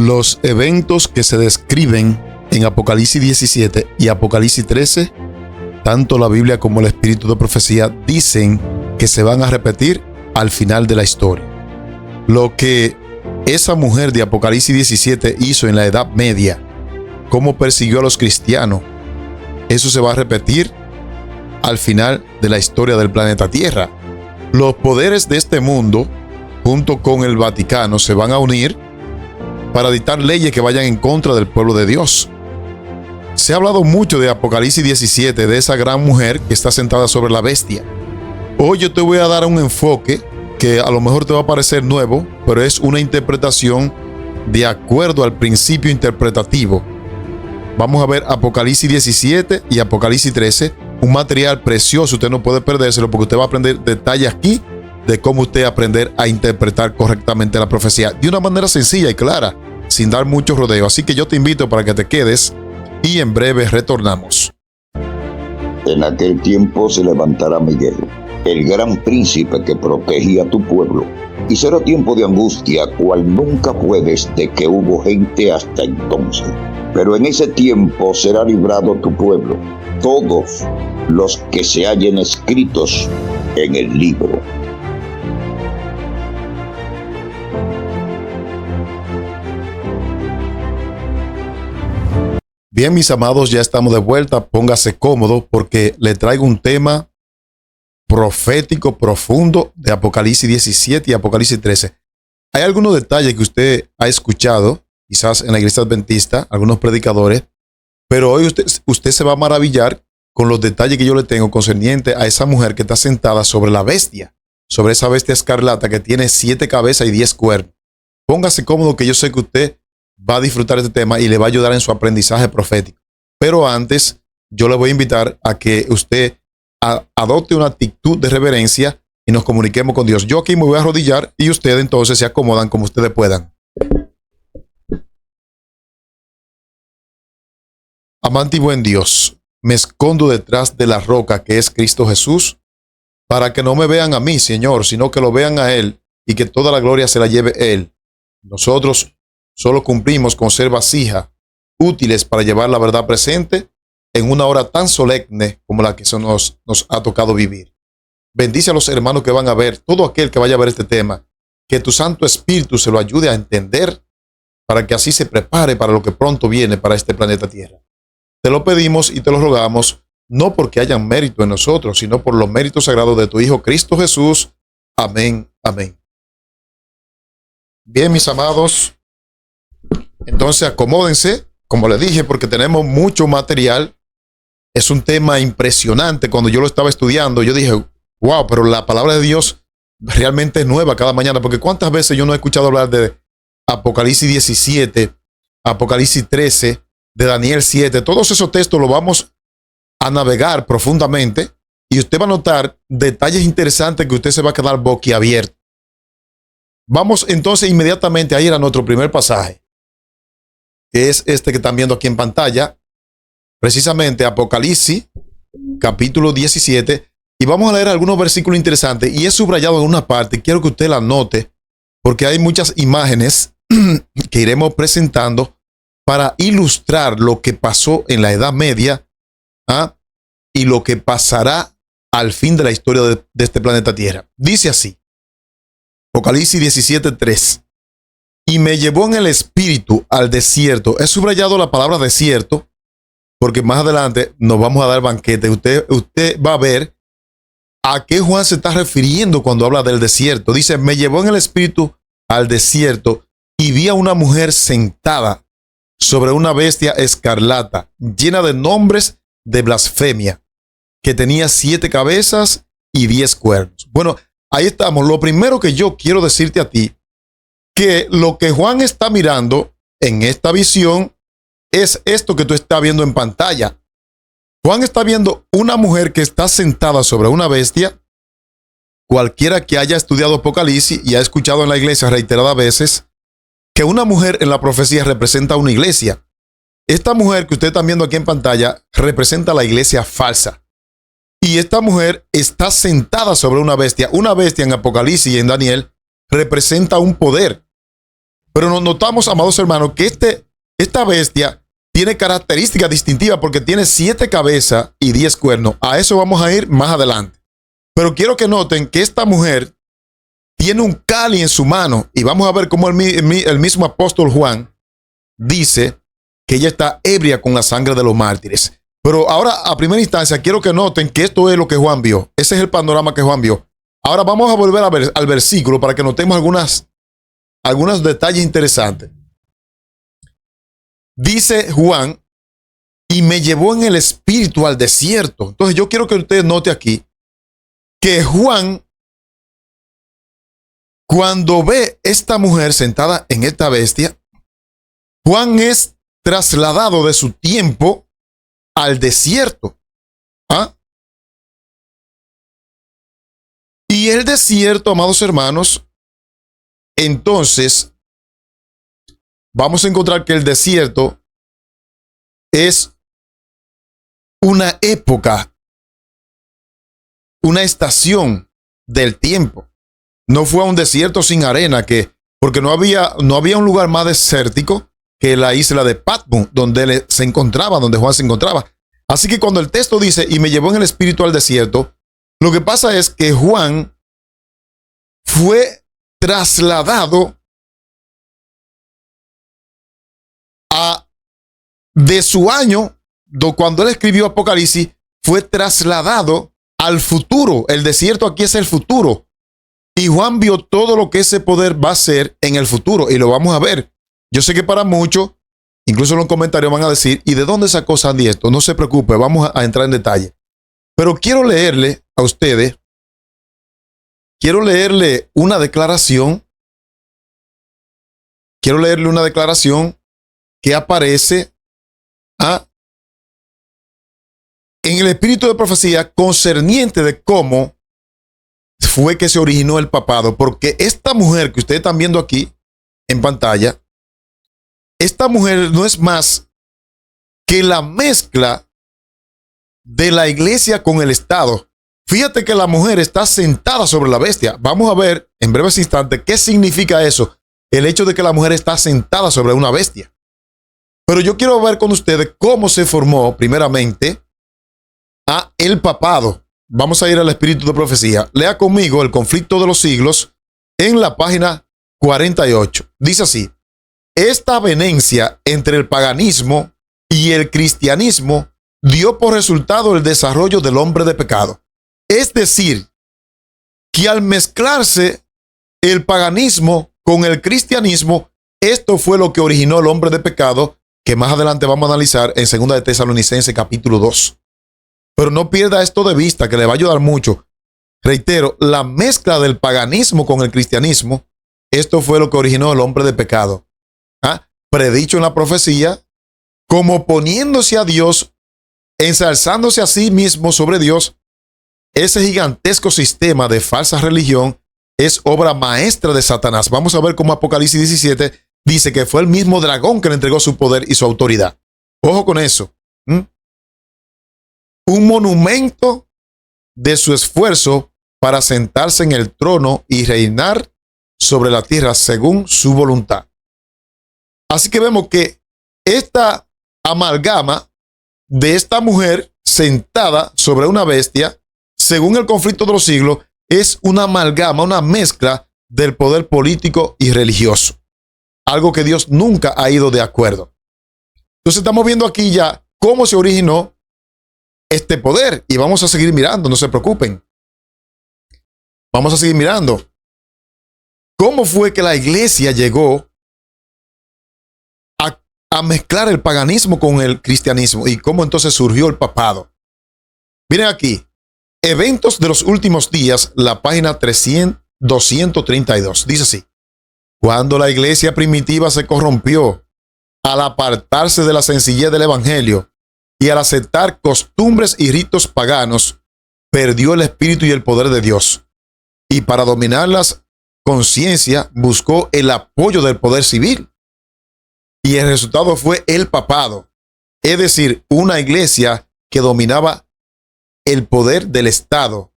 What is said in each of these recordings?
Los eventos que se describen en Apocalipsis 17 y Apocalipsis 13, tanto la Biblia como el Espíritu de Profecía dicen que se van a repetir al final de la historia. Lo que esa mujer de Apocalipsis 17 hizo en la Edad Media, cómo persiguió a los cristianos, eso se va a repetir al final de la historia del planeta Tierra. Los poderes de este mundo, junto con el Vaticano, se van a unir para dictar leyes que vayan en contra del pueblo de Dios. Se ha hablado mucho de Apocalipsis 17, de esa gran mujer que está sentada sobre la bestia. Hoy yo te voy a dar un enfoque que a lo mejor te va a parecer nuevo, pero es una interpretación de acuerdo al principio interpretativo. Vamos a ver Apocalipsis 17 y Apocalipsis 13, un material precioso, usted no puede perdérselo porque usted va a aprender detalles aquí de cómo usted aprender a interpretar correctamente la profecía de una manera sencilla y clara, sin dar mucho rodeo. Así que yo te invito para que te quedes y en breve retornamos. En aquel tiempo se levantará Miguel, el gran príncipe que protegía a tu pueblo, y será tiempo de angustia, cual nunca fue desde que hubo gente hasta entonces. Pero en ese tiempo será librado tu pueblo, todos los que se hallen escritos en el libro. Bien, mis amados, ya estamos de vuelta. Póngase cómodo porque le traigo un tema profético profundo de Apocalipsis 17 y Apocalipsis 13. Hay algunos detalles que usted ha escuchado, quizás en la iglesia adventista, algunos predicadores, pero hoy usted se va a maravillar con los detalles que yo le tengo concerniente a esa mujer que está sentada sobre la bestia, sobre esa bestia escarlata que tiene 7 cabezas y 10 cuernos. Póngase cómodo que yo sé que usted va a disfrutar este tema y le va a ayudar en su aprendizaje profético. Pero antes, yo le voy a invitar a que usted adopte una actitud de reverencia y nos comuniquemos con Dios. Yo aquí me voy a arrodillar y ustedes entonces se acomodan como ustedes puedan. Amante y buen Dios, me escondo detrás de la roca que es Cristo Jesús, para que no me vean a mí, Señor, sino que lo vean a Él y que toda la gloria se la lleve Él. Nosotros solo cumplimos con ser vasijas útiles para llevar la verdad presente en una hora tan solemne como la que nos ha tocado vivir. Bendice a los hermanos que van a ver, todo aquel que vaya a ver este tema, que tu Santo Espíritu se lo ayude a entender para que así se prepare para lo que pronto viene para este planeta Tierra. Te lo pedimos y te lo rogamos, no porque hayan mérito en nosotros, sino por los méritos sagrados de tu Hijo Cristo Jesús. Amén, amén. Bien, mis amados, entonces acomódense, como les dije, porque tenemos mucho material. Es un tema impresionante. Cuando yo lo estaba estudiando, yo dije, wow, pero la palabra de Dios realmente es nueva cada mañana, porque cuántas veces yo no he escuchado hablar de Apocalipsis 17, Apocalipsis 13, de Daniel 7, todos esos textos los vamos a navegar profundamente y usted va a notar detalles interesantes que usted se va a quedar boquiabierto. Vamos entonces inmediatamente a ir a nuestro primer pasaje, que es este que están viendo aquí en pantalla, precisamente Apocalipsis, capítulo 17, y vamos a leer algunos versículos interesantes, y es subrayado en una parte, quiero que usted la note, porque hay muchas imágenes que iremos presentando para ilustrar lo que pasó en la Edad Media y lo que pasará al fin de la historia de este planeta Tierra. Dice así, Apocalipsis 17:3. Y me llevó en el espíritu al desierto. He subrayado la palabra desierto porque más adelante nos vamos a dar banquete. Usted va a ver a qué Juan se está refiriendo cuando habla del desierto. Dice, me llevó en el espíritu al desierto y vi a una mujer sentada sobre una bestia escarlata, llena de nombres de blasfemia, que tenía 7 cabezas y 10 cuernos. Bueno, ahí estamos. Lo primero que yo quiero decirte a ti, que lo que Juan está mirando en esta visión es esto que tú estás viendo en pantalla. Juan está viendo una mujer que está sentada sobre una bestia. Cualquiera que haya estudiado Apocalipsis y ha escuchado en la iglesia reiteradas veces que una mujer en la profecía representa una iglesia. Esta mujer que usted está viendo aquí en pantalla representa la iglesia falsa. Y esta mujer está sentada sobre una bestia. Una bestia en Apocalipsis y en Daniel representa un poder. Pero nos notamos, amados hermanos, que esta bestia tiene características distintivas porque tiene 7 cabezas y 10 cuernos. A eso vamos a ir más adelante. Pero quiero que noten que esta mujer tiene un cáliz en su mano y vamos a ver cómo el mismo apóstol Juan dice que ella está ebria con la sangre de los mártires. Pero ahora, a primera instancia, quiero que noten que esto es lo que Juan vio. Ese es el panorama que Juan vio. Ahora vamos a volver al versículo para que notemos algunos detalles interesantes. Dice Juan, y me llevó en el espíritu al desierto. Entonces yo quiero que ustedes noten aquí que Juan, cuando ve esta mujer sentada en esta bestia, Juan es trasladado de su tiempo al desierto. ¿Ah? Y el desierto, amados hermanos, entonces vamos a encontrar que el desierto es una época, una estación del tiempo. No fue a un desierto sin arena, porque no había un lugar más desértico que la isla de Patmos, donde Juan se encontraba. Así que cuando el texto dice, y me llevó en el espíritu al desierto, lo que pasa es que Juan fue trasladado de su año, cuando él escribió Apocalipsis, fue trasladado al futuro. El desierto aquí es el futuro. Y Juan vio todo lo que ese poder va a ser en el futuro. Y lo vamos a ver. Yo sé que para muchos, incluso en los comentarios van a decir, ¿y de dónde sacó Sandy esto? No se preocupe, vamos a entrar en detalle. Pero quiero leerle a ustedes, quiero leerle una declaración que aparece en el espíritu de profecía concerniente de cómo fue que se originó el papado. Porque esta mujer que ustedes están viendo aquí en pantalla, esta mujer no es más que la mezcla de la iglesia con el Estado. Fíjate que la mujer está sentada sobre la bestia. Vamos a ver en breves instantes qué significa eso, el hecho de que la mujer está sentada sobre una bestia. Pero yo quiero ver con ustedes cómo se formó primeramente el papado. Vamos a ir al espíritu de profecía. Lea conmigo El conflicto de los siglos en la página 48. Dice así: esta avenencia entre el paganismo y el cristianismo dio por resultado el desarrollo del hombre de pecado. Es decir, que al mezclarse el paganismo con el cristianismo, esto fue lo que originó el hombre de pecado, que más adelante vamos a analizar en 2 de Tesalonicenses capítulo 2. Pero no pierda esto de vista, que le va a ayudar mucho. Reitero, la mezcla del paganismo con el cristianismo, esto fue lo que originó el hombre de pecado. Predicho en la profecía, como poniéndose a Dios, ensalzándose a sí mismo sobre Dios. Ese gigantesco sistema de falsa religión es obra maestra de Satanás. Vamos a ver cómo Apocalipsis 17 dice que fue el mismo dragón que le entregó su poder y su autoridad. Ojo con eso. Un monumento de su esfuerzo para sentarse en el trono y reinar sobre la tierra según su voluntad. Así que vemos que esta amalgama de esta mujer sentada sobre una bestia, según el conflicto de los siglos, es una amalgama, una mezcla del poder político y religioso. Algo que Dios nunca ha ido de acuerdo. Entonces estamos viendo aquí ya cómo se originó este poder y vamos a seguir mirando, no se preocupen. Vamos a seguir mirando cómo fue que la iglesia llegó a mezclar el paganismo con el cristianismo y cómo entonces surgió el papado. Miren aquí, Eventos de los últimos días, la página 232. Dice así: cuando la iglesia primitiva se corrompió al apartarse de la sencillez del evangelio y al aceptar costumbres y ritos paganos, perdió el espíritu y el poder de Dios. Y para dominar las conciencias buscó el apoyo del poder civil. Y el resultado fue el papado, es decir, una iglesia que dominaba el poder del Estado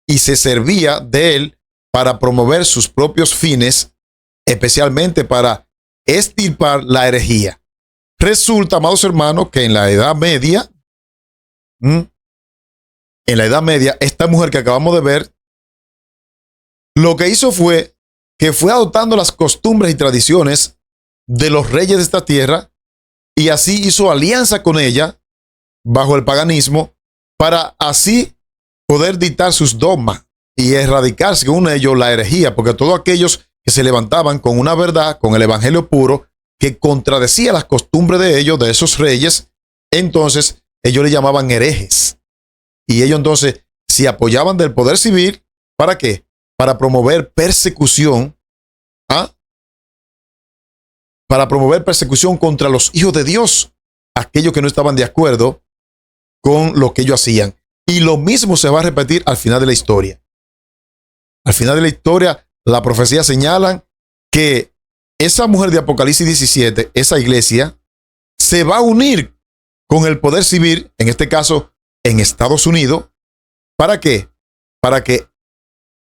y se servía de él para promover sus propios fines especialmente para extirpar la herejía. Resulta, amados hermanos, que en la Edad Media, esta mujer que acabamos de ver, lo que hizo fue que fue adoptando las costumbres y tradiciones de los reyes de esta tierra y así hizo alianza con ella bajo el paganismo para así poder dictar sus dogmas y erradicar, según ellos, la herejía, porque todos aquellos que se levantaban con una verdad, con el evangelio puro, que contradecía las costumbres de ellos, de esos reyes, entonces ellos le llamaban herejes. Y ellos entonces se apoyaban del poder civil, ¿para qué? Para promover persecución, para promover persecución contra los hijos de Dios, aquellos que no estaban de acuerdo con lo que ellos hacían. Y lo mismo se va a repetir al final de la historia. Al final de la historia, la profecía señalan que esa mujer de Apocalipsis 17, esa iglesia, se va a unir con el poder civil, en este caso en Estados Unidos. ¿Para qué? Para que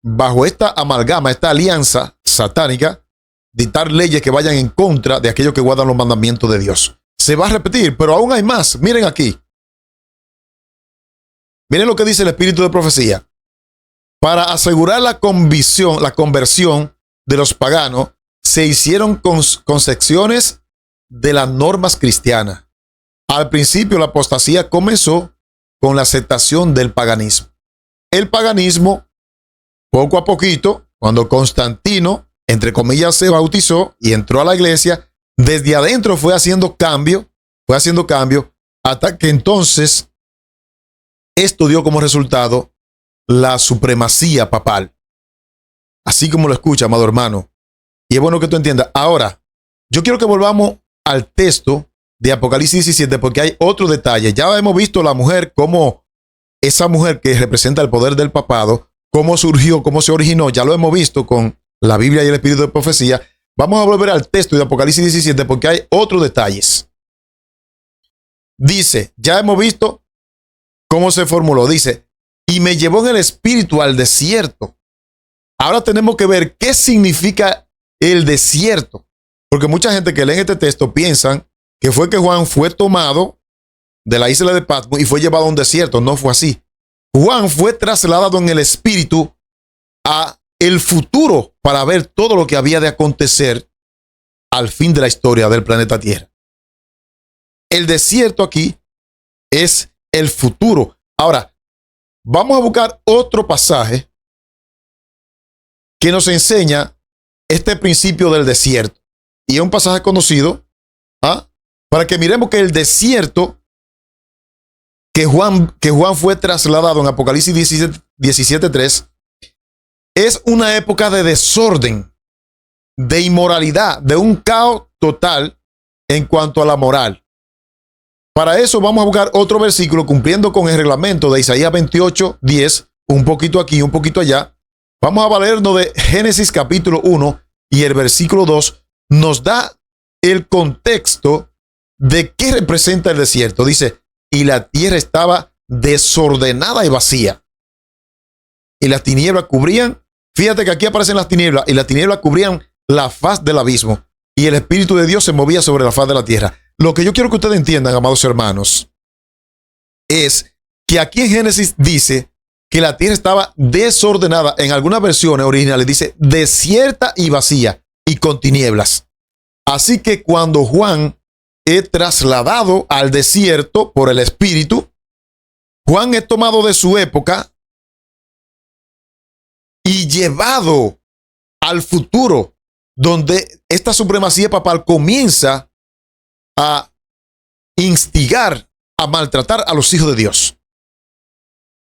bajo esta amalgama, esta alianza satánica, dictar leyes que vayan en contra de aquellos que guardan los mandamientos de Dios. Se va a repetir, pero aún hay más. Miren aquí. Miren lo que dice el espíritu de profecía. Para asegurar la conversión de los paganos, se hicieron concepciones de las normas cristianas. Al principio la apostasía comenzó con la aceptación del paganismo. El paganismo, poco a poquito, cuando Constantino, entre comillas, se bautizó y entró a la iglesia, desde adentro fue haciendo cambio, hasta que entonces esto dio como resultado la supremacía papal. Así como lo escucha, amado hermano. Y es bueno que tú entiendas. Ahora, yo quiero que volvamos al texto de Apocalipsis 17 porque hay otro detalle. Ya hemos visto la mujer, cómo esa mujer que representa el poder del papado, cómo surgió, cómo se originó. Ya lo hemos visto con la Biblia y el espíritu de profecía. Vamos a volver al texto de Apocalipsis 17 porque hay otros detalles. Dice, ya hemos visto cómo se formuló. Dice, y me llevó en el espíritu al desierto. Ahora tenemos que ver qué significa el desierto. Porque mucha gente que lee este texto piensan que fue que Juan fue tomado de la isla de Patmos y fue llevado a un desierto. No fue así. Juan fue trasladado en el espíritu a el futuro para ver todo lo que había de acontecer al fin de la historia del planeta Tierra. El desierto aquí es el futuro. Ahora, vamos a buscar otro pasaje que nos enseña este principio del desierto. Y es un pasaje conocido, para que miremos que el desierto que Juan fue trasladado en Apocalipsis 17:3 es una época de desorden, de inmoralidad, de un caos total en cuanto a la moral. Para eso vamos a buscar otro versículo cumpliendo con el reglamento de Isaías 28:10, un poquito aquí, un poquito allá. Vamos a valernos de Génesis capítulo 1 y el versículo 2 nos da el contexto de qué representa el desierto. Dice, y la tierra estaba desordenada y vacía. Y las tinieblas cubrían, fíjate que aquí aparecen las tinieblas, y las tinieblas cubrían la faz del abismo. Y el Espíritu de Dios se movía sobre la faz de la tierra. Lo que yo quiero que ustedes entiendan, amados hermanos, es que aquí en Génesis dice que la tierra estaba desordenada. En algunas versiones originales dice desierta y vacía y con tinieblas. Así que cuando Juan es trasladado al desierto por el Espíritu, Juan es tomado de su época y llevado al futuro, donde esta supremacía papal comienza a instigar, a maltratar a los hijos de Dios.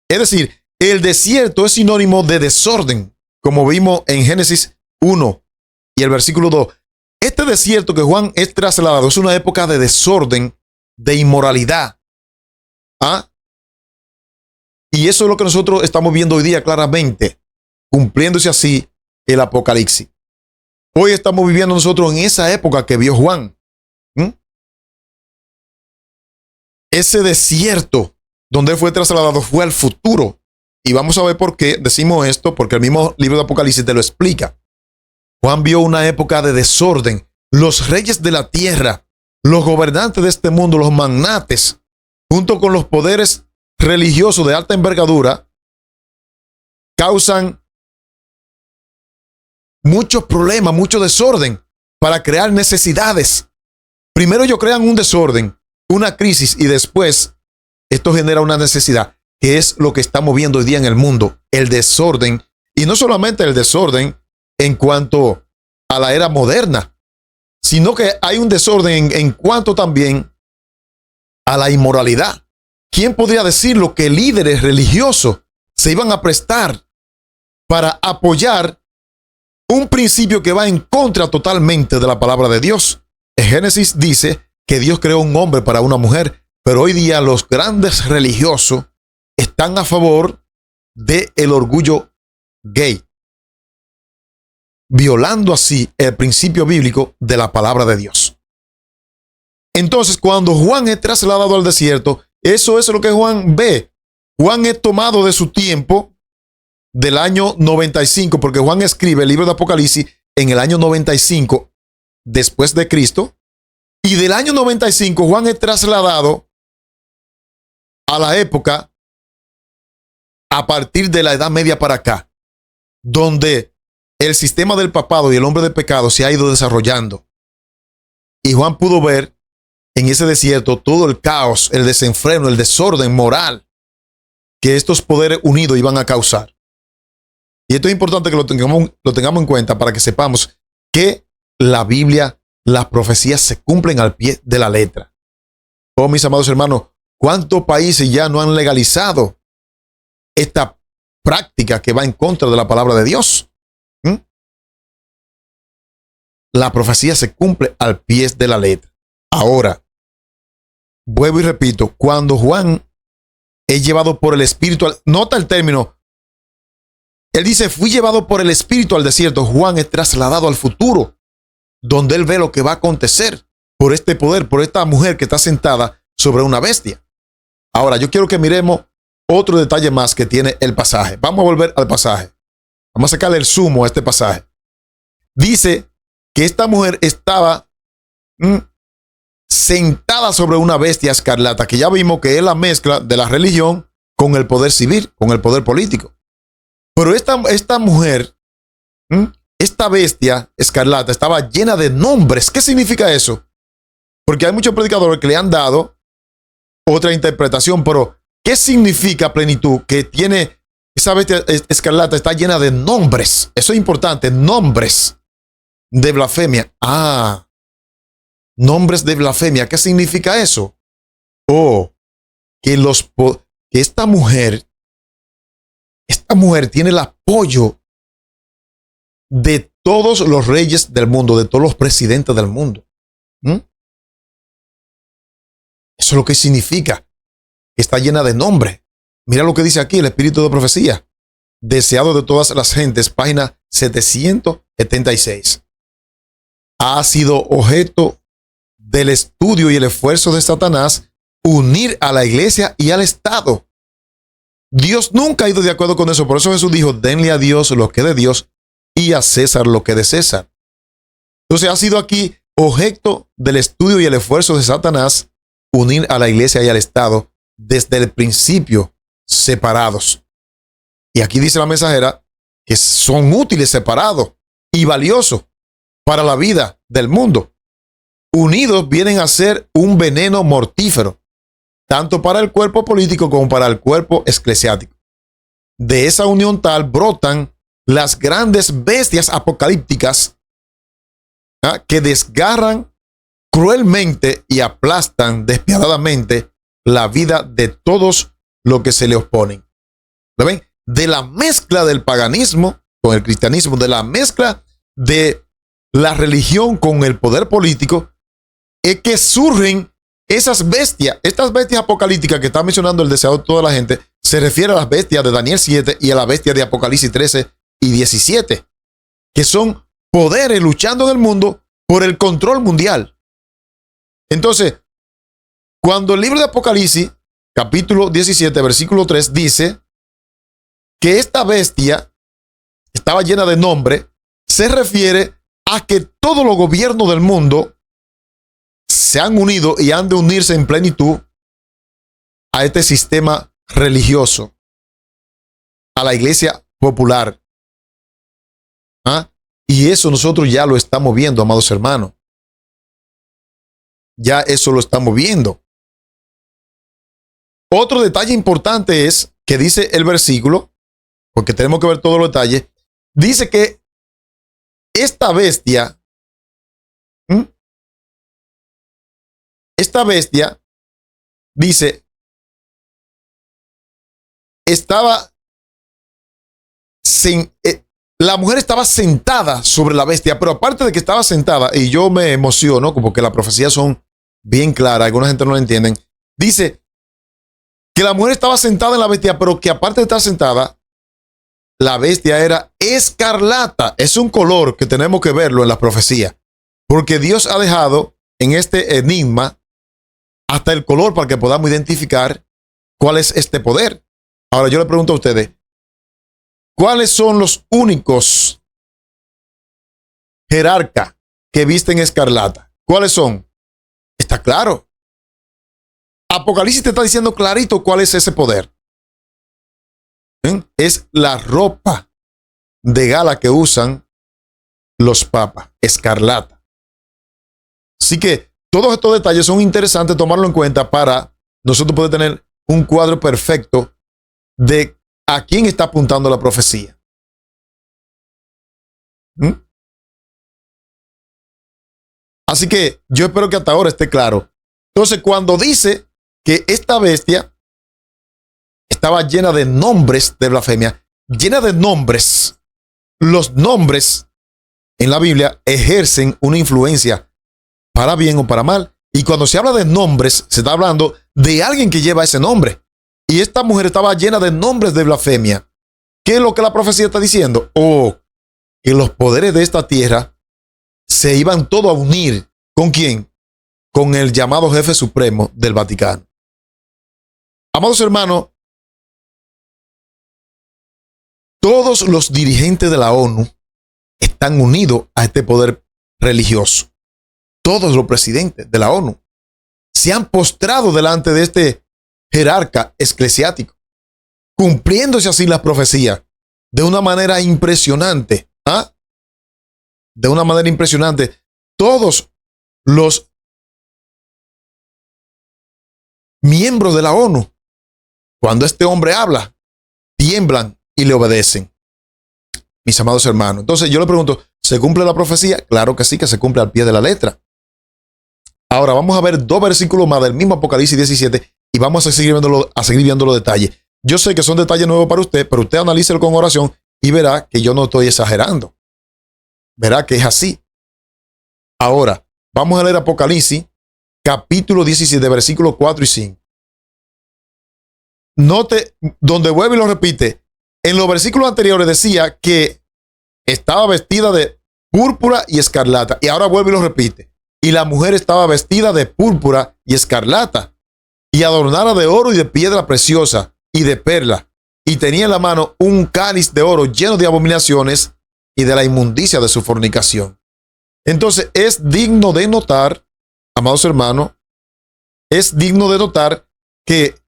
Es decir, el desierto es sinónimo de desorden, como vimos en Génesis 1 y el versículo 2. Este desierto que Juan es trasladado es una época de desorden, de inmoralidad. Y eso es lo que nosotros estamos viendo hoy día claramente, cumpliéndose así el Apocalipsis. Hoy estamos viviendo nosotros en esa época que vio Juan. Ese desierto donde él fue trasladado fue al futuro. Y vamos a ver por qué decimos esto, porque el mismo libro de Apocalipsis te lo explica. Juan vio una época de desorden. Los reyes de la tierra, los gobernantes de este mundo, los magnates, junto con los poderes religiosos de alta envergadura, causan muchos problemas, mucho desorden para crear necesidades. Primero ellos crean un desorden, una crisis, y después esto genera una necesidad, que es lo que estamos viendo hoy día en el mundo, el desorden. Y no solamente el desorden en cuanto a la era moderna, sino que hay un desorden en cuanto también a la inmoralidad. ¿Quién podría decirlo que líderes religiosos se iban a prestar para apoyar un principio que va en contra totalmente de la palabra de Dios? En Génesis dice que Dios creó un hombre para una mujer, pero hoy día los grandes religiosos están a favor del orgullo gay, violando así el principio bíblico de la palabra de Dios. Entonces, cuando Juan es trasladado al desierto, eso es lo que Juan ve. Juan es tomado de su tiempo del año 95, porque Juan escribe el libro de Apocalipsis en el año 95 después de Cristo, y del año 95 Juan es trasladado a la época a partir de la Edad Media para acá, donde el sistema del papado y el hombre de pecado se ha ido desarrollando. Y Juan pudo ver en ese desierto todo el caos, el desenfreno, el desorden moral que estos poderes unidos iban a causar. Y esto es importante que lo tengamos en cuenta para que sepamos que la Biblia, las profecías se cumplen al pie de la letra. Oh, mis amados hermanos, ¿cuántos países ya no han legalizado esta práctica que va en contra de la palabra de Dios? La profecía se cumple al pie de la letra. Ahora, vuelvo y repito, cuando Juan es llevado por el Espíritu, nota el término, él dice, fui llevado por el Espíritu al desierto. Juan es trasladado al futuro, donde él ve lo que va a acontecer por este poder, por esta mujer que está sentada sobre una bestia. Ahora, yo quiero que miremos otro detalle más que tiene el pasaje. Vamos a volver al pasaje. Vamos a sacarle el zumo a este pasaje. Dice que esta mujer estaba sentada sobre una bestia escarlata, que ya vimos que es la mezcla de la religión con el poder civil, con el poder político. Pero esta mujer, esta bestia escarlata, estaba llena de nombres. ¿Qué significa eso? Porque hay muchos predicadores que le han dado otra interpretación, pero ¿qué significa plenitud? Que tiene esa bestia escarlata, está llena de nombres. Eso es importante, nombres de blasfemia. Nombres de blasfemia. ¿Qué significa eso? Que esta mujer tiene el apoyo de todos los reyes del mundo, de todos los presidentes del mundo. Eso es lo que significa. Está llena de nombre. Mira lo que dice aquí el espíritu de profecía. Deseado de todas las gentes, página 776. Ha sido objeto del estudio y el esfuerzo de Satanás unir a la iglesia y al Estado. Dios nunca ha ido de acuerdo con eso. Por eso Jesús dijo, denle a Dios lo que es de Dios y a César lo que es de César. Entonces ha sido aquí objeto del estudio y el esfuerzo de Satanás unir a la iglesia y al Estado desde el principio separados. Y aquí dice la mensajera que son útiles separados y valiosos para la vida del mundo. Unidos vienen a ser un veneno mortífero, tanto para el cuerpo político como para el cuerpo eclesiástico. De esa unión tal brotan las grandes bestias apocalípticas que desgarran cruelmente y aplastan despiadadamente la vida de todos los que se le oponen. ¿Lo ven? De la mezcla del paganismo con el cristianismo, de la mezcla de la religión con el poder político, es que surgen esas bestias. Estas bestias apocalípticas que está mencionando el deseado de toda la gente, se refiere a las bestias de Daniel 7 y a la bestia de Apocalipsis 13 y 17, que son poderes luchando en el mundo por el control mundial. Entonces, cuando el libro de Apocalipsis, capítulo 17, versículo 3, dice que esta bestia estaba llena de nombre, se refiere a que todos los gobiernos del mundo se han unido y han de unirse en plenitud a este sistema religioso, a la iglesia popular. ¿Ah? Y eso nosotros ya lo estamos viendo, amados hermanos. Ya eso lo estamos viendo. Otro detalle importante es que dice el versículo, porque tenemos que ver todos los detalles, dice que esta bestia, dice, la mujer estaba sentada sobre la bestia, pero aparte de que estaba sentada, y yo me emociono, porque las profecías son bien claras, alguna gente no lo entienden, dice que la mujer estaba sentada en la bestia, pero que aparte de estar sentada, la bestia era escarlata. Es un color que tenemos que verlo en la profecía, porque Dios ha dejado en este enigma hasta el color para que podamos identificar cuál es este poder. Ahora yo le pregunto a ustedes, ¿cuáles son los únicos jerarcas que visten escarlata? ¿Cuáles son? Está claro. Apocalipsis te está diciendo clarito cuál es ese poder. Es la ropa de gala que usan los papas, escarlata. Así que todos estos detalles son interesantes tomarlo en cuenta para nosotros poder tener un cuadro perfecto de a quién está apuntando la profecía. Así que yo espero que hasta ahora esté claro. Entonces, cuando dice que esta bestia estaba llena de nombres de blasfemia, llena de nombres, los nombres en la Biblia ejercen una influencia para bien o para mal. Y cuando se habla de nombres, se está hablando de alguien que lleva ese nombre. Y esta mujer estaba llena de nombres de blasfemia. ¿Qué es lo que la profecía está diciendo? Que los poderes de esta tierra se iban todos a unir. ¿Con quién? Con el llamado jefe supremo del Vaticano. Amados hermanos, todos los dirigentes de la ONU están unidos a este poder religioso. Todos los presidentes de la ONU se han postrado delante de este jerarca eclesiástico, cumpliéndose así las profecías de una manera impresionante. De una manera impresionante. Todos los miembros de la ONU, cuando este hombre habla, tiemblan y le obedecen. Mis amados hermanos. Entonces yo le pregunto, ¿se cumple la profecía? Claro que sí, que se cumple al pie de la letra. Ahora vamos a ver 2 versículos más del mismo Apocalipsis 17 y vamos a seguir viendo los detalles. Yo sé que son detalles nuevos para usted, pero usted analícelo con oración y verá que yo no estoy exagerando. Verá que es así. Ahora, vamos a leer Apocalipsis, capítulo 17, versículos 4 y 5. Note, donde vuelve y lo repite, en los versículos anteriores decía que estaba vestida de púrpura y escarlata, y ahora vuelve y lo repite. Y la mujer estaba vestida de púrpura y escarlata, y adornada de oro y de piedra preciosa, y de perla, y tenía en la mano un cáliz de oro lleno de abominaciones y de la inmundicia de su fornicación. Entonces es digno de notar, amados hermanos, es digno de notar que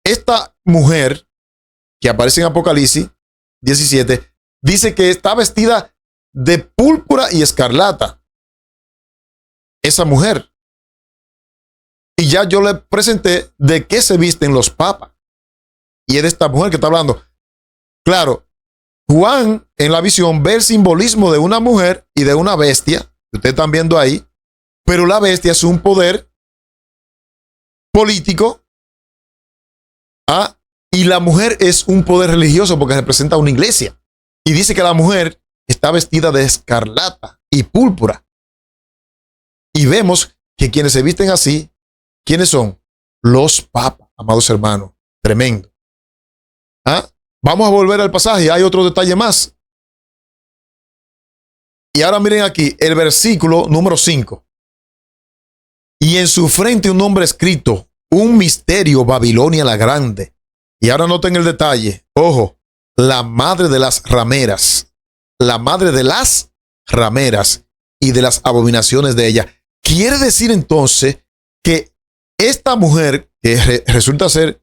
esta mujer que aparece en Apocalipsis 17 dice que está vestida de púrpura y escarlata. Esa mujer. Y ya yo le presenté de qué se visten los papas. Y es de esta mujer que está hablando. Claro, Juan en la visión ve el simbolismo de una mujer y de una bestia, que ustedes están viendo ahí, pero la bestia es un poder político, y la mujer es un poder religioso porque representa una iglesia. Y dice que la mujer está vestida de escarlata y púrpura. Y vemos que quienes se visten así, ¿quiénes son? Los papas, amados hermanos. Tremendo. Vamos a volver al pasaje, hay otro detalle más. Y ahora miren aquí, el versículo número 5. Y en su frente un nombre escrito, un misterio, Babilonia la grande. Y ahora noten el detalle. Ojo, la madre de las rameras. La madre de las rameras y de las abominaciones de ella. Quiere decir entonces que esta mujer, que resulta ser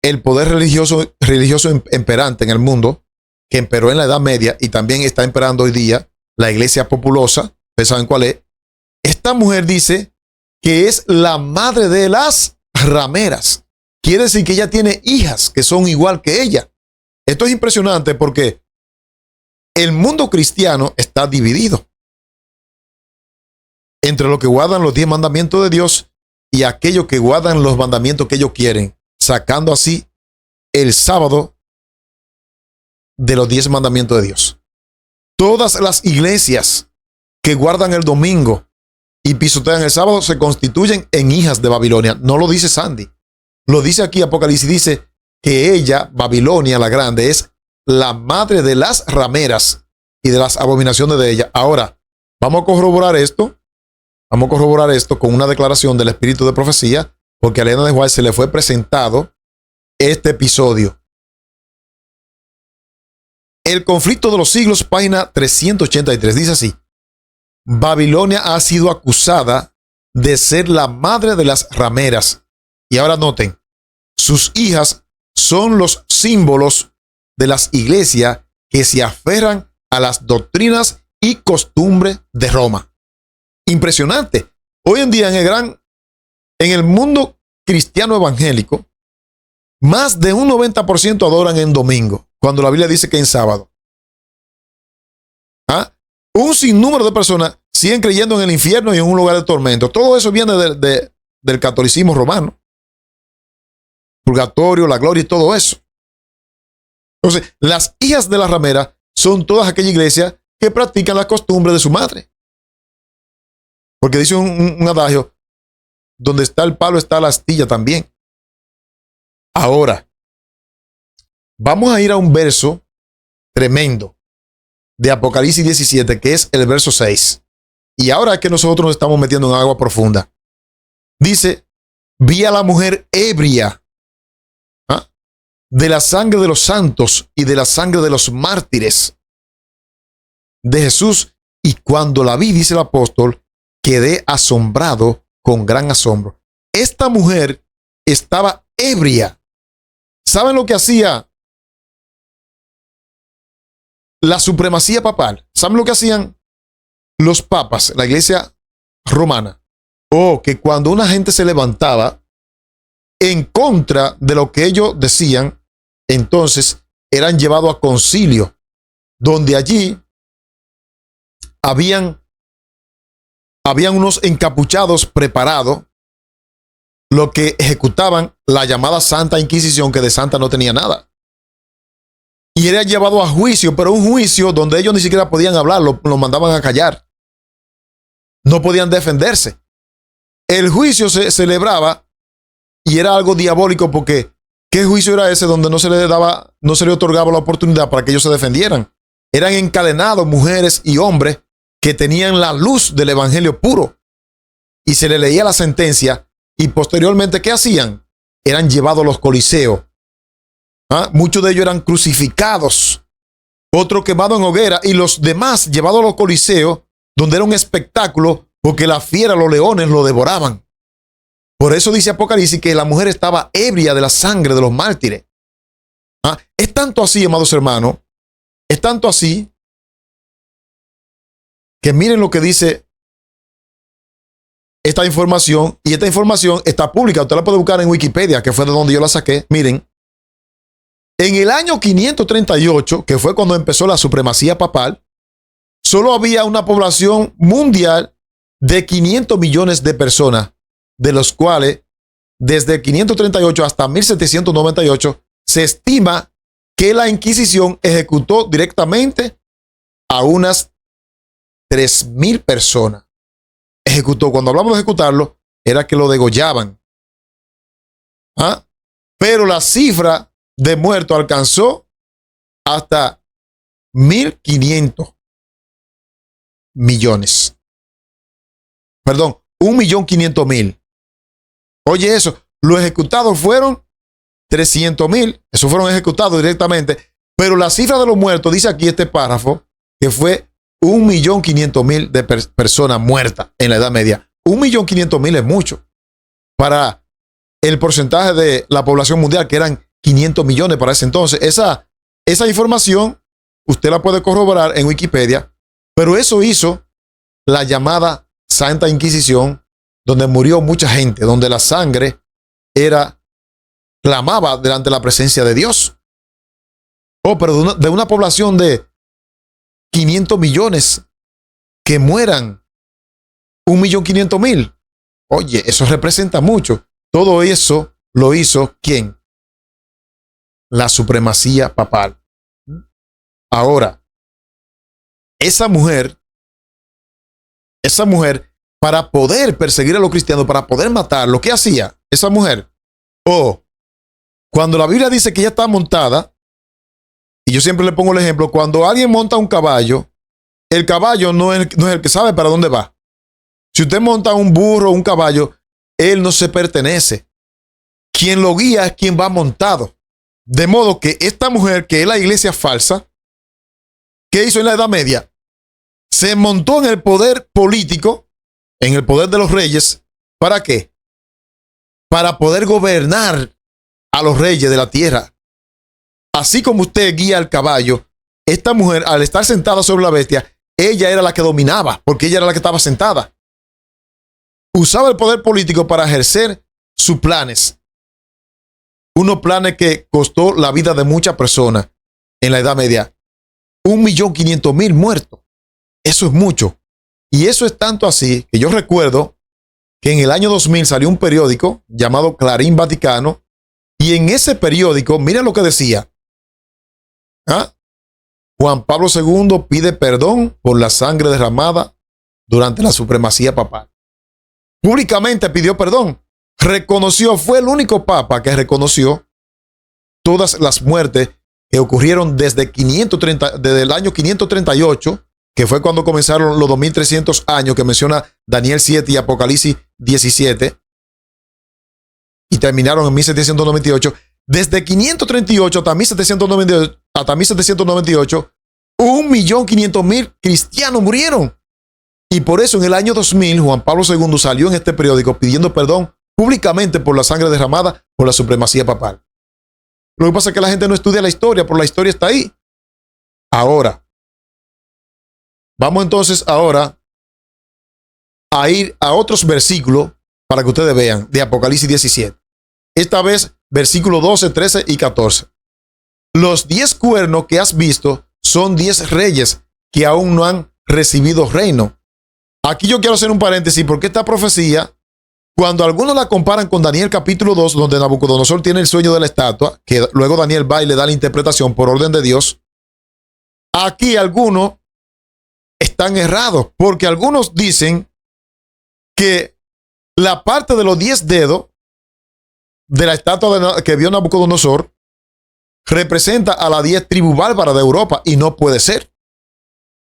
el poder religioso imperante en el mundo, que emperó en la Edad Media y también está emperando hoy día, la iglesia populosa, ustedes saben cuál es. Esta mujer dice que es la madre de las rameras. Quiere decir que ella tiene hijas que son igual que ella. Esto es impresionante porque el mundo cristiano está dividido entre los que guardan los 10 mandamientos de Dios y aquellos que guardan los mandamientos que ellos quieren, sacando así el sábado de los 10 mandamientos de Dios. Todas las iglesias que guardan el domingo y pisotean el sábado se constituyen en hijas de Babilonia. No lo dice Sandy. Lo dice aquí Apocalipsis, dice que ella, Babilonia la grande, es la madre de las rameras y de las abominaciones de ella. Ahora, vamos a corroborar esto. Vamos a corroborar esto con una declaración del espíritu de profecía, porque a Elena de White se le fue presentado este episodio. El conflicto de los siglos, página 383, dice así: Babilonia ha sido acusada de ser la madre de las rameras. Y ahora noten, sus hijas son los símbolos de las iglesias que se aferran a las doctrinas y costumbres de Roma. Impresionante. Hoy en día en el mundo cristiano evangélico, más de un 90% adoran en domingo, cuando la Biblia dice que en sábado. Un sinnúmero de personas siguen creyendo en el infierno y en un lugar de tormento. Todo eso viene del catolicismo romano. Purgatorio, la gloria y todo eso. Entonces, las hijas de la ramera son todas aquellas iglesias que practican las costumbres de su madre. Porque dice un adagio, donde está el palo está la astilla también. Ahora, vamos a ir a un verso tremendo de Apocalipsis 17, que es el verso 6. Y ahora es que nosotros nos estamos metiendo en agua profunda. Dice, vi a la mujer ebria de la sangre de los santos y de la sangre de los mártires de Jesús. Y cuando la vi, dice el apóstol, quedé asombrado con gran asombro. Esta mujer estaba ebria. ¿Saben lo que hacía la supremacía papal? ¿Saben lo que hacían los papas, la iglesia romana? Que cuando una gente se levantaba en contra de lo que ellos decían, entonces eran llevados a concilio, donde allí habían unos encapuchados preparados, los que ejecutaban la llamada Santa Inquisición, que de santa no tenía nada. Y era llevado a juicio, pero un juicio donde ellos ni siquiera podían hablar, lo mandaban a callar. No podían defenderse. El juicio se celebraba y era algo diabólico, porque ¿qué juicio era ese donde no se le otorgaba la oportunidad para que ellos se defendieran? Eran encadenados mujeres y hombres que tenían la luz del evangelio puro, y se le leía la sentencia, y posteriormente, ¿qué hacían? Eran llevados a los coliseos. Muchos de ellos eran crucificados, otros quemados en hoguera, y los demás llevados a los coliseos, donde era un espectáculo, porque la fiera, los leones, lo devoraban. Por eso dice Apocalipsis que la mujer estaba ebria de la sangre de los mártires. Es tanto así, amados hermanos, es tanto así, que miren lo que dice esta información, y esta información está pública. Usted la puede buscar en Wikipedia, que fue de donde yo la saqué. Miren, en el año 538, que fue cuando empezó la supremacía papal, solo había una población mundial de 500 millones de personas, de los cuales desde 538 hasta 1798 se estima que la Inquisición ejecutó directamente a unas 3,000 personas. Ejecutó, cuando hablamos de ejecutarlo, era que lo degollaban. Pero la cifra de muertos alcanzó hasta 1.500 millones. Perdón, 1.500.000. Oye eso, los ejecutados fueron 300.000. Esos fueron ejecutados directamente. Pero la cifra de los muertos, dice aquí este párrafo, que fue 1.500.000 de personas muertas en la Edad Media. 1.500.000 es mucho para el porcentaje de la población mundial, que eran 500 millones para ese entonces. Esa información usted la puede corroborar en Wikipedia, pero eso hizo la llamada Santa Inquisición, donde murió mucha gente, donde la sangre clamaba delante de la presencia de Dios. Pero de una población de 500 millones que mueran 1.500.000. Oye, eso representa mucho. Todo eso lo hizo ¿quién? La supremacía papal. Ahora, esa mujer, para poder perseguir a los cristianos, para poder matarlos, ¿qué hacía esa mujer? Cuando la Biblia dice que ella está montada, y yo siempre le pongo el ejemplo, cuando alguien monta un caballo, el caballo no es el que sabe para dónde va. Si usted monta un burro o un caballo, él no se pertenece. Quien lo guía es quien va montado. De modo que esta mujer, que es la iglesia falsa, ¿qué hizo en la Edad Media? Se montó en el poder político, en el poder de los reyes. ¿Para qué? Para poder gobernar a los reyes de la tierra. Así como usted guía al caballo, esta mujer, al estar sentada sobre la bestia, ella era la que dominaba, porque ella era la que estaba sentada. Usaba el poder político para ejercer sus planes. Unos planes que costó la vida de muchas personas en la Edad Media. 1.500.000 muertos. Eso es mucho. Y eso es tanto así que yo recuerdo que en el año 2000 salió un periódico llamado Clarín Vaticano, y en ese periódico, mira lo que decía. Juan Pablo II pide perdón por la sangre derramada durante la supremacía papal. Públicamente pidió perdón. Fue el único papa que reconoció todas las muertes que ocurrieron desde el año 538, que fue cuando comenzaron los 2300 años que menciona Daniel 7 y Apocalipsis 17, y terminaron en 1798. Desde 538 hasta 1798, 1.500.000 cristianos murieron. Y por eso en el año 2000, Juan Pablo II salió en este periódico pidiendo perdón públicamente por la sangre derramada por la supremacía papal. Lo que pasa es que la gente no estudia la historia, pero la historia está ahí. Ahora, vamos entonces ahora a ir a otros versículos para que ustedes vean, de Apocalipsis 17. Esta vez, versículos 12, 13 y 14. Los 10 cuernos que has visto son 10 reyes que aún no han recibido reino. Aquí yo quiero hacer un paréntesis porque esta profecía, cuando algunos la comparan con Daniel capítulo 2, donde Nabucodonosor tiene el sueño de la estatua, que luego Daniel va y le da la interpretación por orden de Dios, aquí algunos están errados, porque algunos dicen que la parte de los 10 dedos de la estatua que vio Nabucodonosor representa a las 10 tribus bárbaras de Europa, y no puede ser.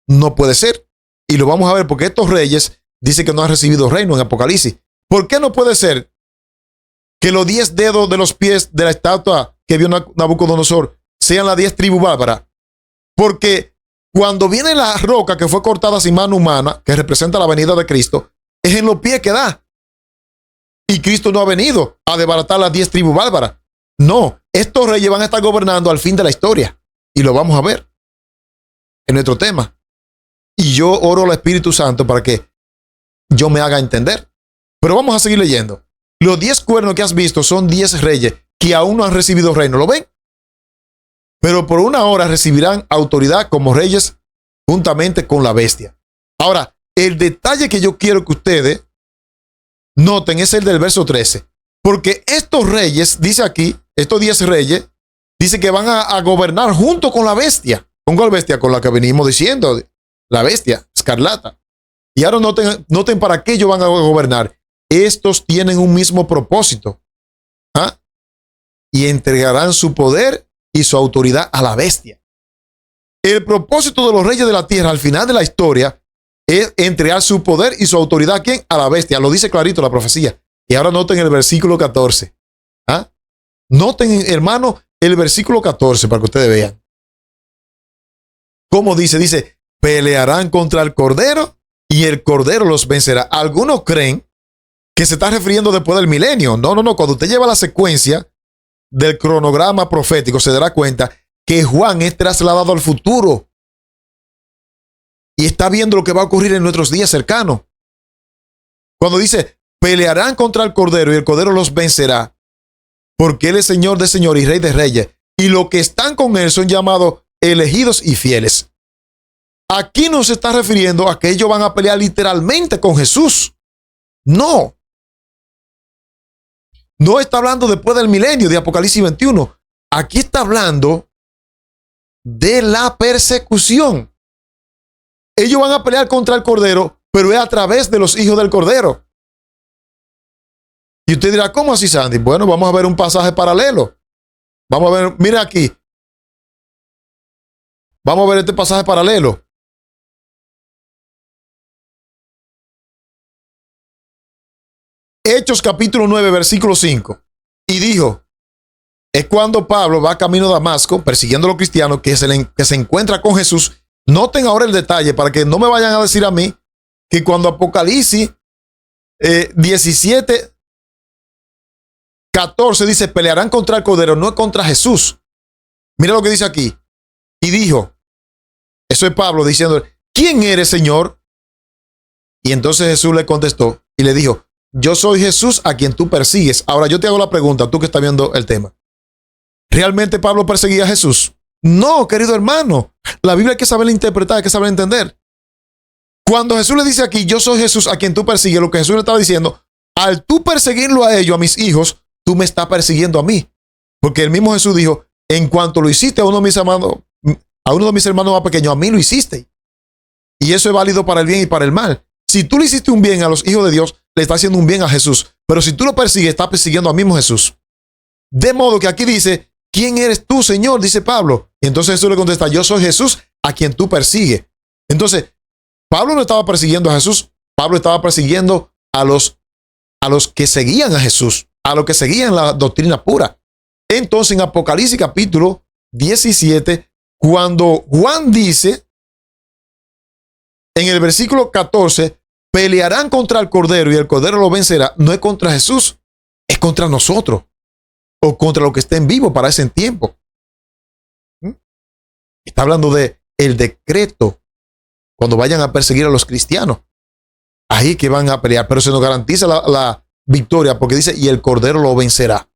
No puede ser. Y lo vamos a ver porque estos reyes dicen que no han recibido reino en Apocalipsis. ¿Por qué no puede ser que los 10 dedos de los pies de la estatua que vio Nabucodonosor sean las 10 tribus bárbaras? Porque cuando viene la roca que fue cortada sin mano humana, que representa la venida de Cristo, es en los pies que da. Y Cristo no ha venido a desbaratar las 10 tribus bárbaras. No, estos reyes van a estar gobernando al fin de la historia. Y lo vamos a ver en nuestro tema. Y yo oro al Espíritu Santo para que yo me haga entender. Pero vamos a seguir leyendo. Los 10 cuernos que has visto son 10 reyes que aún no han recibido reino. ¿Lo ven? Pero por una hora recibirán autoridad como reyes juntamente con la bestia. Ahora, el detalle que yo quiero que ustedes noten es el del verso 13. Porque estos reyes, dice aquí, estos 10 reyes, dice que van a gobernar junto con la bestia. ¿Con cuál bestia? Con la que venimos diciendo, la bestia escarlata. Y ahora noten para qué ellos van a gobernar. Estos tienen un mismo propósito. Y entregarán su poder y su autoridad a la bestia. El propósito de los reyes de la tierra al final de la historia es entregar su poder y su autoridad ¿a quién? A la bestia. Lo dice clarito la profecía. Y ahora noten el versículo 14. Noten, hermano, el versículo 14 para que ustedes vean. ¿Cómo dice? Dice, pelearán contra el Cordero y el Cordero los vencerá. Algunos creen que se está refiriendo después del milenio. No. Cuando usted lleva la secuencia del cronograma profético, se dará cuenta que Juan es trasladado al futuro y está viendo lo que va a ocurrir en nuestros días cercanos. Cuando dice, pelearán contra el Cordero y el Cordero los vencerá, porque Él es Señor de señores y Rey de reyes, y los que están con Él son llamados elegidos y fieles. Aquí no se está refiriendo a que ellos van a pelear literalmente con Jesús. No está hablando después del milenio de Apocalipsis 21. Aquí está hablando de la persecución. Ellos van a pelear contra el Cordero, pero es a través de los hijos del Cordero. Y usted dirá, ¿cómo así, Sandy? Bueno, vamos a ver un pasaje paralelo. Vamos a ver, mira aquí. Vamos a ver este pasaje paralelo. Hechos capítulo 9, versículo 5. Y dijo, es cuando Pablo va camino a Damasco, persiguiendo a los cristianos, que se encuentra con Jesús. Noten ahora el detalle para que no me vayan a decir a mí que cuando Apocalipsis 17, 14 dice, pelearán contra el Cordero, no es contra Jesús. Mira lo que dice aquí. Y dijo, eso es Pablo diciendo, ¿quién eres, Señor? Y entonces Jesús le contestó y le dijo, yo soy Jesús a quien tú persigues. Ahora yo te hago la pregunta, tú que estás viendo el tema. ¿Realmente Pablo perseguía a Jesús? No, querido hermano. La Biblia hay que saberla interpretar, hay que saberla entender. Cuando Jesús le dice aquí, yo soy Jesús a quien tú persigues, lo que Jesús le estaba diciendo, al tú perseguirlo a ellos, a mis hijos, tú me estás persiguiendo a mí. Porque el mismo Jesús dijo, en cuanto lo hiciste a uno de mis hermanos más pequeños, a mí lo hiciste. Y eso es válido para el bien y para el mal. Si tú le hiciste un bien a los hijos de Dios, le está haciendo un bien a Jesús. Pero si tú lo persigues, estás persiguiendo al mismo Jesús. De modo que aquí dice, ¿quién eres tú, Señor? Dice Pablo. Y entonces Jesús le contesta, yo soy Jesús a quien tú persigues. Entonces, Pablo no estaba persiguiendo a Jesús. Pablo estaba persiguiendo a los que seguían a Jesús, a los que seguían la doctrina pura. Entonces, en Apocalipsis capítulo 17, cuando Juan dice, en el versículo 14, pelearán contra el Cordero y el Cordero lo vencerá, no es contra Jesús, es contra nosotros o contra los que estén vivos para ese tiempo. Está hablando de el decreto cuando vayan a perseguir a los cristianos. Ahí que van a pelear, pero se nos garantiza la victoria porque dice, y el Cordero lo vencerá.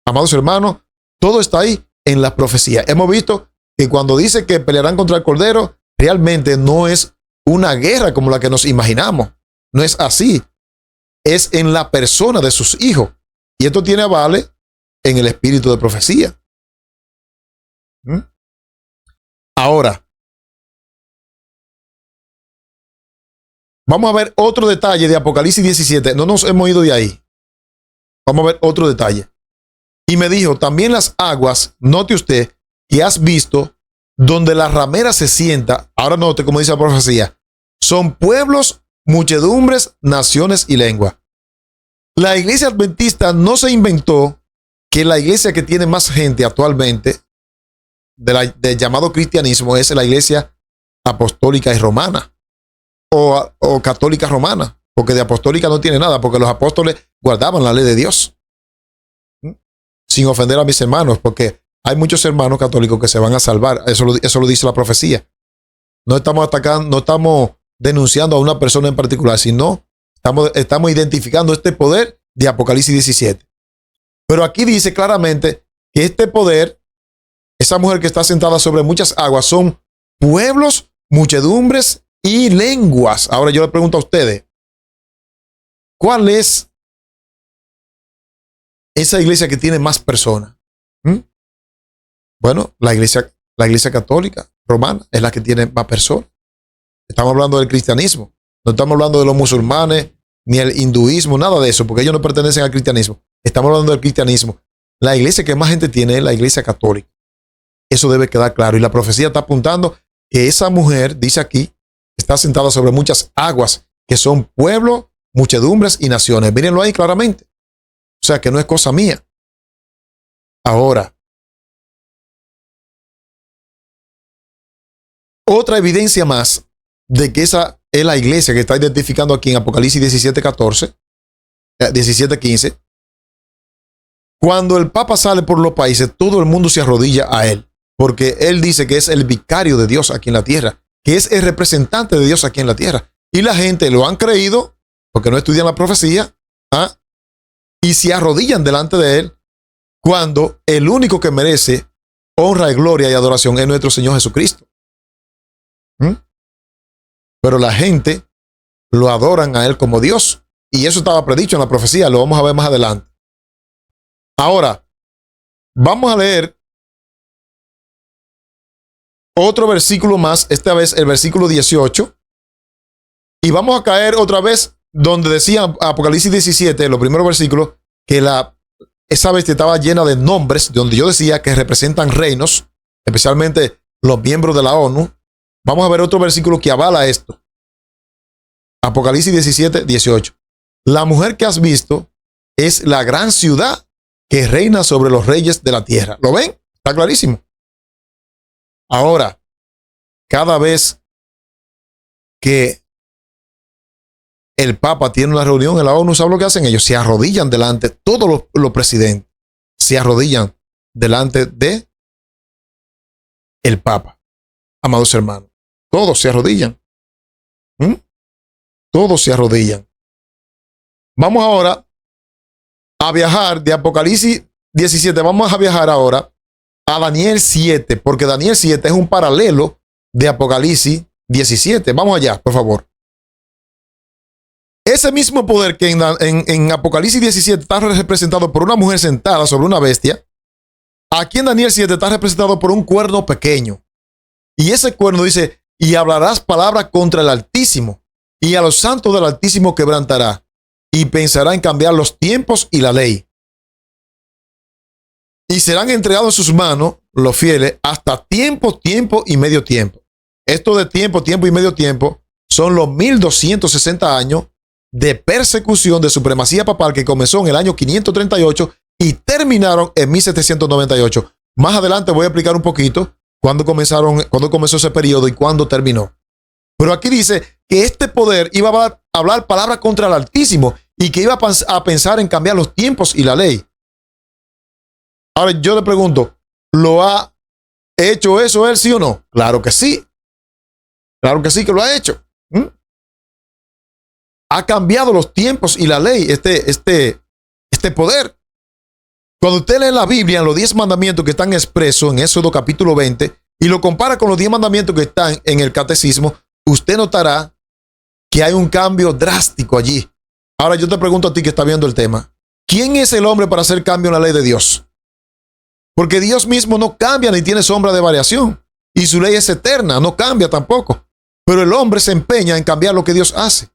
Amados hermanos, todo está ahí en la profecía. Hemos visto que cuando dice que pelearán contra el Cordero, realmente no es una guerra como la que nos imaginamos. No es así. Es en la persona de sus hijos. Y esto tiene avale en el espíritu de profecía. Ahora, vamos a ver otro detalle de Apocalipsis 17. No nos hemos ido de ahí. Vamos a ver otro detalle. Y me dijo, también las aguas, note usted, que has visto, donde la ramera se sienta, ahora note como dice la profecía, son pueblos, muchedumbres, naciones y lengua. La iglesia adventista no se inventó que la iglesia que tiene más gente actualmente del llamado cristianismo es la iglesia apostólica y romana o católica romana, porque de apostólica no tiene nada, porque los apóstoles guardaban la ley de Dios. Sin ofender a mis hermanos, porque hay muchos hermanos católicos que se van a salvar. Eso lo dice la profecía. No estamos atacando, no estamos denunciando a una persona en particular, sino estamos identificando este poder de Apocalipsis 17. Pero aquí dice claramente que este poder, esa mujer que está sentada sobre muchas aguas, son pueblos, muchedumbres y lenguas. Ahora yo le pregunto a ustedes, ¿cuál es esa iglesia que tiene más personas? Bueno, la iglesia católica romana es la que tiene más personas. Estamos hablando del cristianismo. No estamos hablando de los musulmanes, ni el hinduismo, nada de eso, porque ellos no pertenecen al cristianismo. Estamos hablando del cristianismo. La iglesia que más gente tiene es la iglesia católica. Eso debe quedar claro. Y la profecía está apuntando que esa mujer, dice aquí, está sentada sobre muchas aguas, que son pueblos, muchedumbres y naciones. Mírenlo ahí claramente. O sea, que no es cosa mía. Ahora, otra evidencia más de que esa es la iglesia que está identificando aquí en Apocalipsis 17:14, 17:15. Cuando el Papa sale por los países, todo el mundo se arrodilla a él, porque él dice que es el vicario de Dios aquí en la tierra, que es el representante de Dios aquí en la tierra. Y la gente lo han creído, porque no estudian la profecía, y se arrodillan delante de él, cuando el único que merece honra y gloria y adoración es nuestro Señor Jesucristo. Pero la gente lo adoran a él como Dios, y eso estaba predicho en la profecía, lo vamos a ver más adelante. Ahora, vamos a leer otro versículo más, esta vez el versículo 18, y vamos a caer otra vez donde decía Apocalipsis 17, los primeros versículos, que esa bestia estaba llena de nombres, donde yo decía que representan reinos, especialmente los miembros de la ONU. Vamos a ver otro versículo que avala esto. Apocalipsis 17, 18. La mujer que has visto es la gran ciudad que reina sobre los reyes de la tierra. ¿Lo ven? Está clarísimo. Ahora, cada vez que el Papa tiene una reunión en la ONU, ¿sabe lo que hacen ellos? Se arrodillan delante, todos los presidentes se arrodillan delante de el Papa. Amados hermanos, todos se arrodillan. Todos se arrodillan. Vamos ahora a viajar de Apocalipsis 17, vamos a viajar ahora a Daniel 7, porque Daniel 7 es un paralelo de Apocalipsis 17. Vamos allá, por favor. Ese mismo poder que en Apocalipsis 17 está representado por una mujer sentada sobre una bestia, aquí en Daniel 7 está representado por un cuerno pequeño. Y ese cuerno dice, y hablarás palabras contra el Altísimo, y a los santos del Altísimo quebrantará, y pensará en cambiar los tiempos y la ley. Y serán entregados en sus manos los fieles hasta tiempo, tiempo y medio tiempo. Esto de tiempo, tiempo y medio tiempo son los 1260 años de persecución de supremacía papal que comenzó en el año 538 y terminaron en 1798. Más adelante voy a explicar un poquito cuándo comenzó ese periodo y cuándo terminó. Pero aquí dice que este poder iba a hablar palabras contra el Altísimo y que iba a pensar en cambiar los tiempos y la ley. Ahora yo le pregunto, ¿lo ha hecho eso él, sí o no? Claro que sí. Claro que sí que lo ha hecho. Ha cambiado los tiempos y la ley, este poder. Cuando usted lee la Biblia, en los 10 mandamientos que están expresos en Éxodo capítulo 20, y lo compara con los 10 mandamientos que están en el catecismo, usted notará que hay un cambio drástico allí. Ahora yo te pregunto a ti que está viendo el tema, ¿quién es el hombre para hacer cambio en la ley de Dios? Porque Dios mismo no cambia ni tiene sombra de variación. Y su ley es eterna, no cambia tampoco. Pero el hombre se empeña en cambiar lo que Dios hace.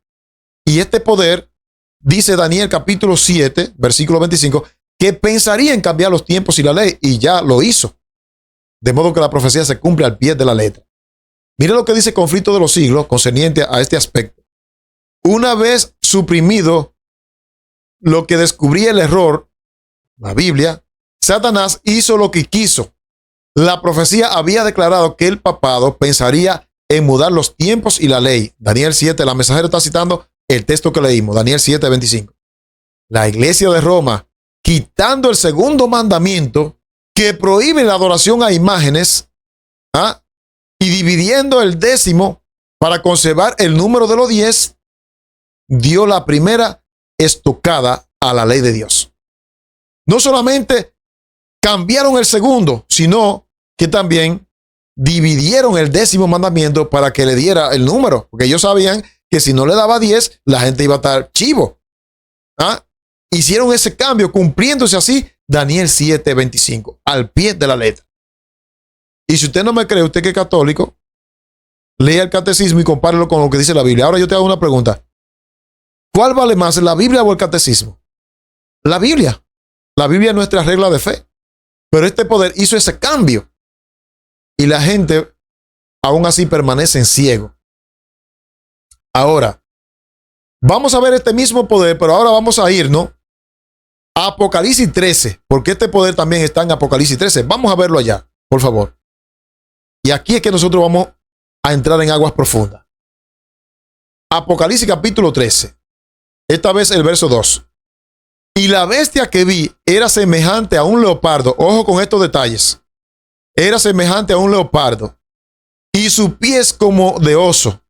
Y este poder, dice Daniel capítulo 7, versículo 25, que pensaría en cambiar los tiempos y la ley, y ya lo hizo. De modo que la profecía se cumple al pie de la letra. Mire lo que dice Conflicto de los Siglos concerniente a este aspecto. Una vez suprimido lo que descubría el error, la Biblia, Satanás hizo lo que quiso. La profecía había declarado que el papado pensaría en mudar los tiempos y la ley. Daniel 7, la Mensajera está citando el texto que leímos, Daniel 7, 25. La iglesia de Roma, quitando el segundo mandamiento que prohíbe la adoración a imágenes, y dividiendo el 10º para conservar el número de los 10, dio la primera estocada a la ley de Dios. No solamente cambiaron el segundo, sino que también dividieron el 10º mandamiento para que le diera el número, porque ellos sabían que si no le daba 10, la gente iba a estar chivo. Hicieron ese cambio, cumpliéndose así Daniel 7, 25, al pie de la letra. Y si usted no me cree, usted que es católico, lea el catecismo y compárelo con lo que dice la Biblia. Ahora yo te hago una pregunta. ¿Cuál vale más, la Biblia o el catecismo? La Biblia. La Biblia es nuestra regla de fe. Pero este poder hizo ese cambio. Y la gente aún así permanece en ciego. Ahora, vamos a ver este mismo poder, pero ahora vamos a irnos a Apocalipsis 13, porque este poder también está en Apocalipsis 13. Vamos a verlo allá, por favor. Y aquí es que nosotros vamos a entrar en aguas profundas. Apocalipsis capítulo 13. Esta vez el verso 2. Y la bestia que vi era semejante a un leopardo. Ojo con estos detalles. Era semejante a un leopardo. Y sus pies como de oso.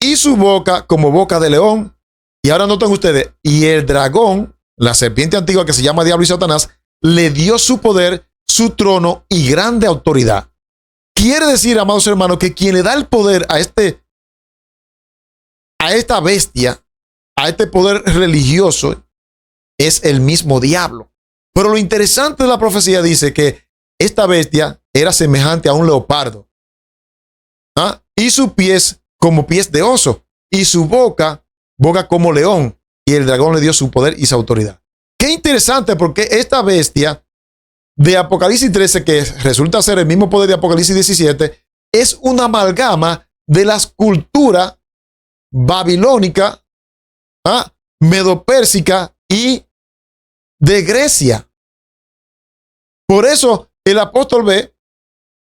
Y su boca como boca de león. Y ahora noten ustedes. Y el dragón, la serpiente antigua que se llama Diablo y Satanás, le dio su poder, su trono y grande autoridad. Quiere decir, amados hermanos, que quien le da el poder a esta bestia, a este poder religioso, es el mismo diablo. Pero lo interesante de la profecía dice que esta bestia era semejante a un leopardo. ¿Ah? Y sus pies como pies de oso. Y su boca como león. Y el dragón le dio su poder y su autoridad. Qué interesante, porque esta bestia de Apocalipsis 13, que resulta ser el mismo poder de Apocalipsis 17, es una amalgama de las culturas babilónica, medopérsica y de Grecia. Por eso el apóstol ve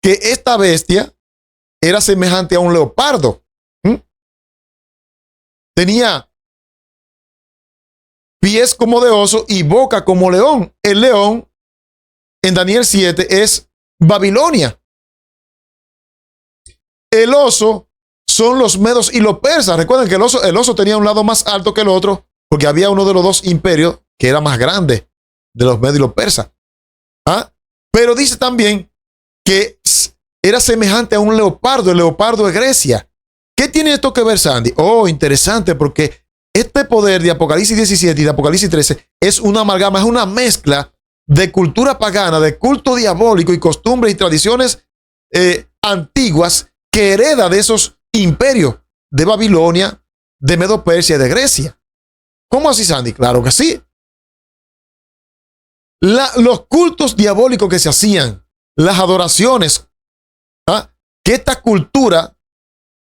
que esta bestia era semejante a un leopardo. Tenía pies como de oso y boca como león. El león en Daniel 7 es Babilonia. El oso son los medos y los persas. Recuerden que el oso tenía un lado más alto que el otro, porque había uno de los dos imperios que era más grande, de los medos y los persas. Pero dice también que era semejante a un leopardo, el leopardo de Grecia. ¿Qué tiene esto que ver, Sandy? Oh, interesante, porque este poder de Apocalipsis 17 y de Apocalipsis 13 es una amalgama, es una mezcla de cultura pagana, de culto diabólico y costumbres y tradiciones antiguas que hereda de esos imperios de Babilonia, de Medo-Persia y de Grecia. ¿Cómo así, Sandy? Claro que sí. Los cultos diabólicos que se hacían, las adoraciones que esta cultura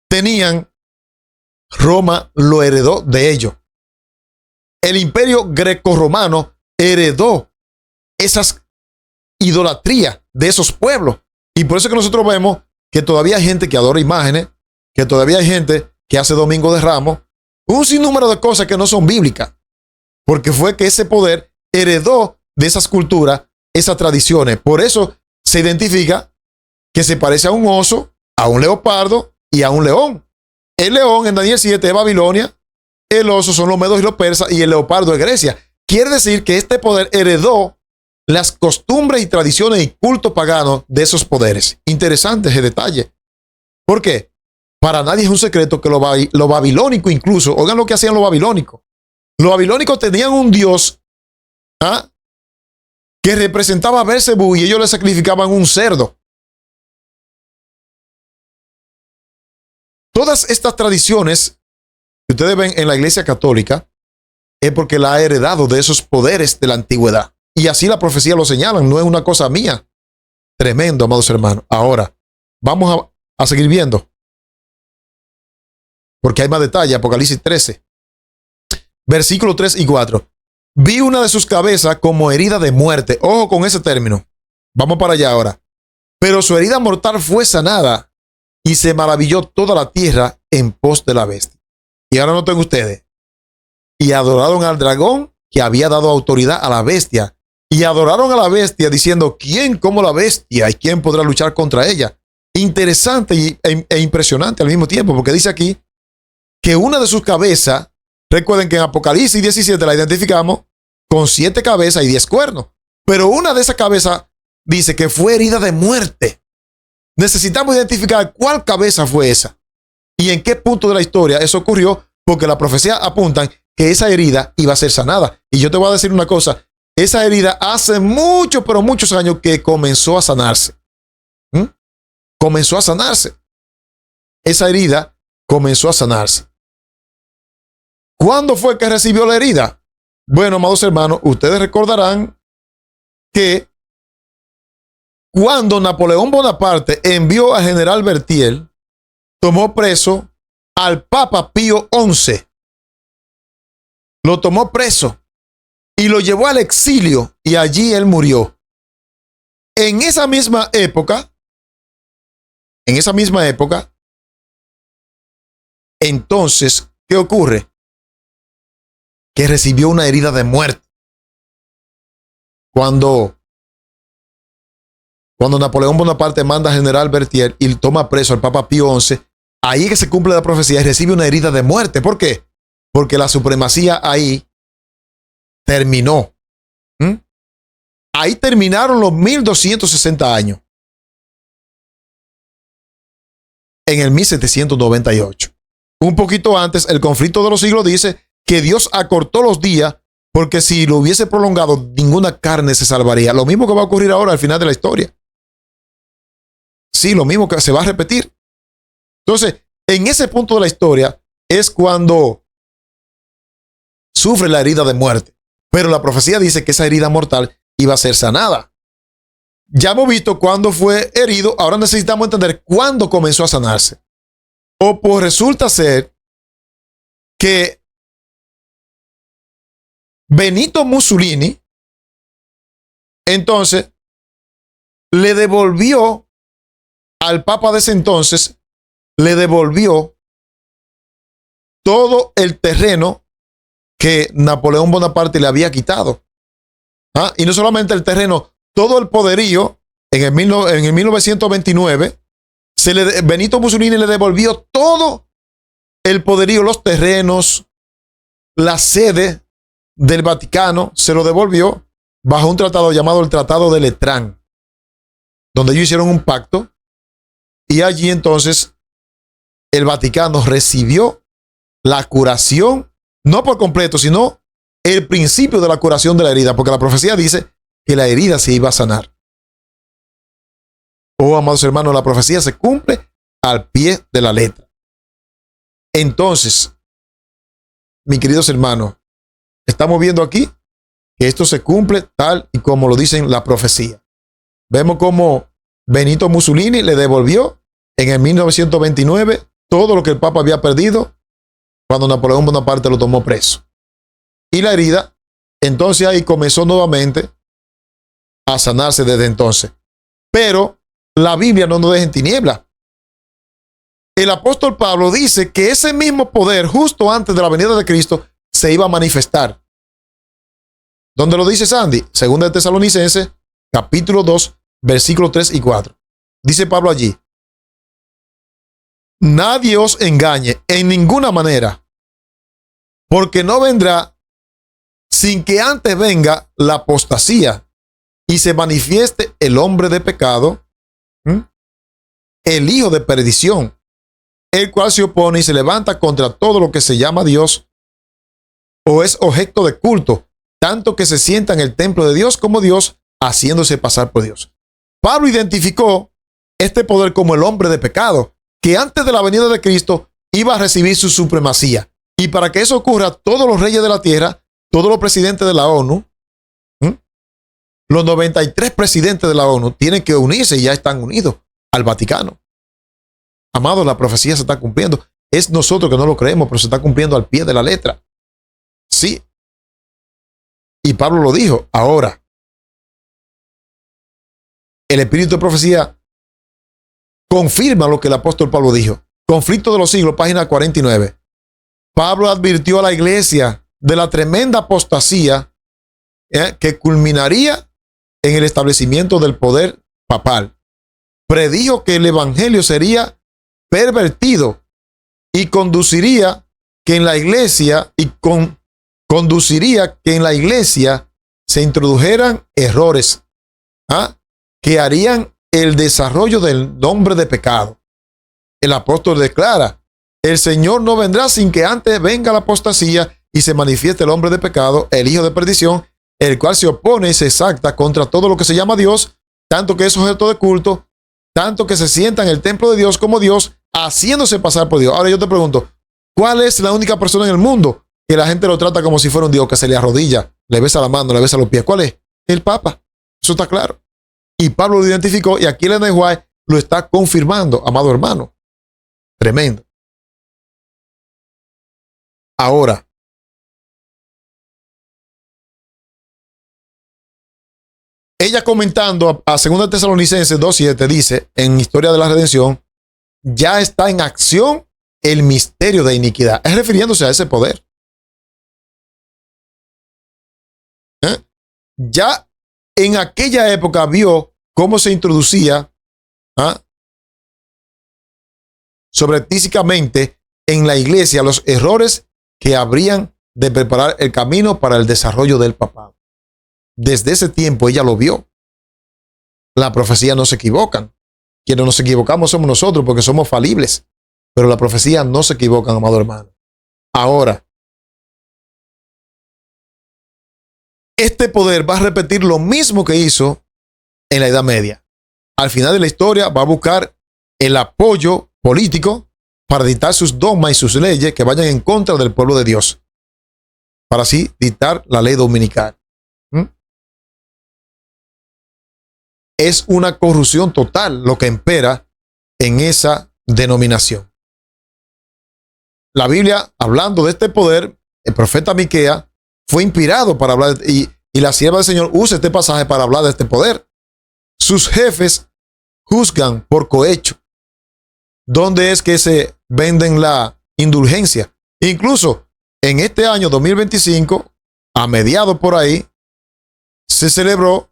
tenían, Roma lo heredó de ellos. El imperio grecorromano heredó esas idolatrías de esos pueblos. Y por eso es que nosotros vemos que todavía hay gente que adora imágenes, que todavía hay gente que hace Domingo de Ramos, un sinnúmero de cosas que no son bíblicas, porque fue que ese poder heredó de esas culturas, esas tradiciones. Por eso se identifica que se parece a un oso, a un leopardo y a un león. El león en Daniel 7 es Babilonia, el oso son los medos y los persas y el leopardo es Grecia. Quiere decir que este poder heredó las costumbres y tradiciones y culto pagano de esos poderes. Interesante ese detalle. ¿Por qué? Para nadie es un secreto que lo babilónico incluso, oigan lo que hacían los babilónicos. Los babilónicos tenían un dios que representaba a Belcebú y ellos le sacrificaban un cerdo. Todas estas tradiciones que ustedes ven en la Iglesia Católica es porque la ha heredado de esos poderes de la antigüedad. Y así la profecía lo señalan, no es una cosa mía. Tremendo, amados hermanos. Ahora, vamos a seguir viendo, porque hay más detalle. Apocalipsis 13, versículos 3 y 4. Vi una de sus cabezas como herida de muerte. Ojo con ese término. Vamos para allá ahora. Pero su herida mortal fue sanada y se maravilló toda la tierra en pos de la bestia. Y ahora noten ustedes. Y adoraron al dragón que había dado autoridad a la bestia. Y adoraron a la bestia diciendo, ¿quién como la bestia? ¿Y quién podrá luchar contra ella? Interesante e impresionante al mismo tiempo, porque dice aquí que una de sus cabezas, recuerden que en Apocalipsis 17 la identificamos con 7 cabezas y 10 cuernos. Pero una de esas cabezas dice que fue herida de muerte. Necesitamos identificar cuál cabeza fue esa y en qué punto de la historia eso ocurrió, porque la profecía apuntan que esa herida iba a ser sanada. Y yo te voy a decir una cosa, esa herida hace muchos, pero muchos años que comenzó a sanarse. Comenzó a sanarse. Esa herida comenzó a sanarse. ¿Cuándo fue que recibió la herida? Bueno, amados hermanos, ustedes recordarán que cuando Napoleón Bonaparte envió al general Berthier, tomó preso al Papa Pío XI. Lo tomó preso y lo llevó al exilio y allí él murió. En esa misma época, Entonces, ¿qué ocurre? Que recibió una herida de muerte. Cuando Napoleón Bonaparte manda al general Berthier y toma preso al Papa Pío XI, ahí es que se cumple la profecía y recibe una herida de muerte. ¿Por qué? Porque la supremacía ahí terminó. Ahí terminaron los 1260 años. En el 1798. Un poquito antes, el conflicto de los siglos dice que Dios acortó los días porque si lo hubiese prolongado, ninguna carne se salvaría. Lo mismo que va a ocurrir ahora al final de la historia. Sí, lo mismo que se va a repetir. Entonces, en ese punto de la historia es cuando sufre la herida de muerte. Pero la profecía dice que esa herida mortal iba a ser sanada. Ya hemos visto cuándo fue herido, ahora necesitamos entender cuándo comenzó a sanarse. O pues resulta ser que Benito Mussolini entonces le devolvió al Papa de ese entonces, le devolvió todo el terreno que Napoleón Bonaparte le había quitado. Y no solamente el terreno, todo el poderío. En el 1929, Benito Mussolini le devolvió todo el poderío, los terrenos, la sede del Vaticano, se lo devolvió bajo un tratado llamado el Tratado de Letrán, donde ellos hicieron un pacto y allí entonces el Vaticano recibió la curación, no por completo, sino el principio de la curación de la herida, porque la profecía dice que la herida se iba a sanar. Oh, amados hermanos, la profecía se cumple al pie de la letra. Entonces, mis queridos hermanos, estamos viendo aquí que esto se cumple tal y como lo dicen la profecía. Vemos cómo Benito Mussolini le devolvió en el 1929 todo lo que el Papa había perdido cuando Napoleón Bonaparte lo tomó preso. Y la herida, entonces ahí comenzó nuevamente a sanarse desde entonces. Pero la Biblia no nos deja en tiniebla. El apóstol Pablo dice que ese mismo poder, justo antes de la venida de Cristo, se iba a manifestar. ¿Dónde lo dice Sandy? Segunda de Tesalonicenses, capítulo 2, versículos 3 y 4. Dice Pablo allí: nadie os engañe en ninguna manera, porque no vendrá sin que antes venga la apostasía y se manifieste el hombre de pecado, el hijo de perdición, el cual se opone y se levanta contra todo lo que se llama Dios o es objeto de culto, tanto que se sienta en el templo de Dios como Dios, haciéndose pasar por Dios. Pablo identificó este poder como el hombre de pecado, que antes de la venida de Cristo iba a recibir su supremacía. Y para que eso ocurra, todos los reyes de la tierra, todos los presidentes de la ONU, los 93 presidentes de la ONU tienen que unirse y ya están unidos al Vaticano. Amados, la profecía se está cumpliendo. Es nosotros que no lo creemos, pero se está cumpliendo al pie de la letra. Sí. Y Pablo lo dijo. Ahora, el espíritu de profecía confirma lo que el apóstol Pablo dijo. Conflicto de los siglos, página 49. Pablo advirtió a la iglesia de la tremenda apostasía que culminaría en el establecimiento del poder papal. Predijo que el evangelio sería pervertido y conduciría que en la iglesia se introdujeran errores que harían el desarrollo del nombre de pecado. El apóstol declara: el Señor no vendrá sin que antes venga la apostasía y se manifieste el hombre de pecado, el hijo de perdición, el cual se opone y se exacta contra todo lo que se llama Dios, tanto que es objeto de culto, tanto que se sienta en el templo de Dios como Dios, haciéndose pasar por Dios. Ahora yo te pregunto, ¿cuál es la única persona en el mundo que la gente lo trata como si fuera un Dios, que se le arrodilla, le besa la mano, le besa los pies? ¿Cuál es? El Papa. Eso está claro. Y Pablo lo identificó y aquí Ellen White lo está confirmando, amado hermano. Tremendo. Ahora, ella comentando a 2 Tesalonicenses 2:7 dice, en Historia de la Redención, ya está en acción el misterio de iniquidad. Es refiriéndose a ese poder. Ya en aquella época vio cómo se introducía sobretísicamente en la iglesia los errores que habrían de preparar el camino para el desarrollo del papado. Desde ese tiempo ella lo vio. La profecía no se equivocan. Quienes nos equivocamos somos nosotros porque somos falibles. Pero la profecía no se equivocan, amado hermano. Ahora, este poder va a repetir lo mismo que hizo en la Edad Media. Al final de la historia va a buscar el apoyo político para dictar sus dogmas y sus leyes que vayan en contra del pueblo de Dios. Para así dictar la ley dominical. Es una corrupción total lo que impera en esa denominación. La Biblia, hablando de este poder, el profeta Miqueas fue inspirado para hablar, y la sierva del Señor usa este pasaje para hablar de este poder. Sus jefes juzgan por cohecho. ¿Dónde es que se venden la indulgencia? Incluso en este año 2025, a mediados por ahí, se celebró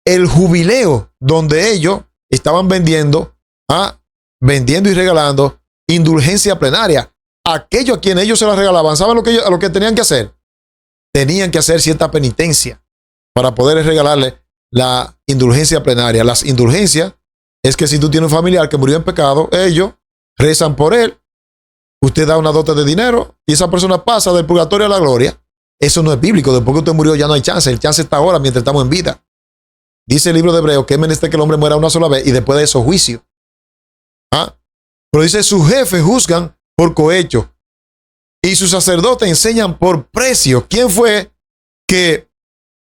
el jubileo donde ellos estaban vendiendo y regalando indulgencia plenaria. Aquellos a quienes ellos se la regalaban, ¿saben lo que tenían que hacer? Tenían que hacer cierta penitencia para poder regalarle la indulgencia plenaria. Las indulgencias es que si tú tienes un familiar que murió en pecado, ellos rezan por él, usted da una dote de dinero y esa persona pasa del purgatorio a la gloria. Eso no es bíblico. Después que usted murió ya no hay chance. El chance está ahora mientras estamos en vida. Dice el libro de Hebreos que es menester que el hombre muera una sola vez y después de eso juicio. Pero dice, sus jefes juzgan por cohecho y sus sacerdotes enseñan por precio. ¿Quién fue que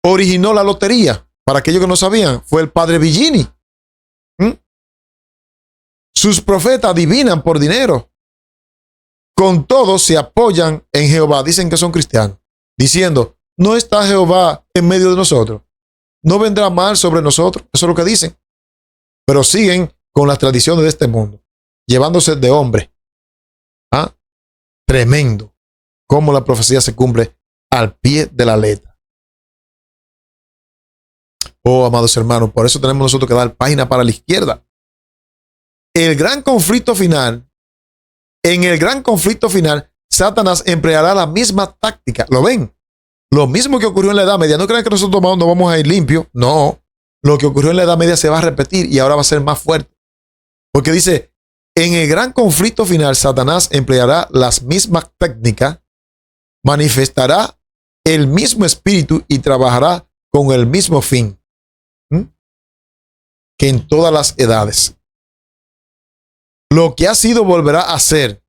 originó la lotería? Para aquellos que no sabían, fue el padre Villini. Sus profetas adivinan por dinero. Con todo se apoyan en Jehová. Dicen que son cristianos. Diciendo, no está Jehová en medio de nosotros. No vendrá mal sobre nosotros. Eso es lo que dicen. Pero siguen con las tradiciones de este mundo. Llevándose de hombre. Tremendo. Cómo la profecía se cumple al pie de la letra. Oh, amados hermanos, por eso tenemos nosotros que dar página para la izquierda. En el gran conflicto final, Satanás empleará la misma táctica. ¿Lo ven? Lo mismo que ocurrió en la Edad Media. No crean que nosotros no vamos a ir limpios. No. Lo que ocurrió en la Edad Media se va a repetir y ahora va a ser más fuerte. Porque dice, en el gran conflicto final, Satanás empleará las mismas técnicas, manifestará el mismo espíritu y trabajará con el mismo fin que en todas las edades. Lo que ha sido volverá a ser,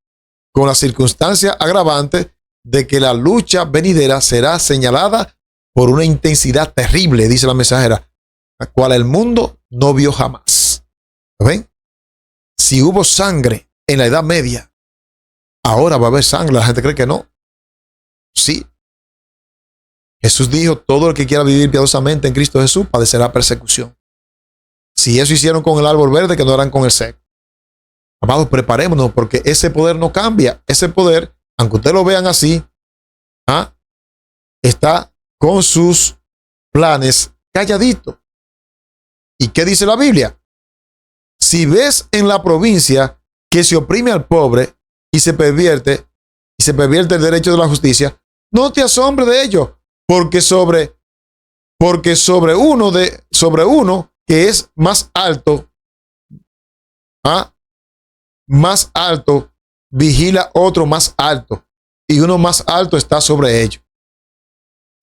con la circunstancia agravante de que la lucha venidera será señalada por una intensidad terrible, dice la mensajera, la cual el mundo no vio jamás. ¿Lo ven? Si hubo sangre en la Edad Media, ahora va a haber sangre. La gente cree que no. Sí. Jesús dijo, todo el que quiera vivir piadosamente en Cristo Jesús padecerá persecución. Si eso hicieron con el árbol verde, que no harán con el seco. Amados, preparémonos porque ese poder no cambia. Ese poder, aunque ustedes lo vean así, está con sus planes calladito. ¿Y qué dice la Biblia? Si ves en la provincia que se oprime al pobre y se pervierte el derecho de la justicia, no te asombres de ello, porque sobre uno que es más alto, vigila otro más alto, y uno más alto está sobre ellos.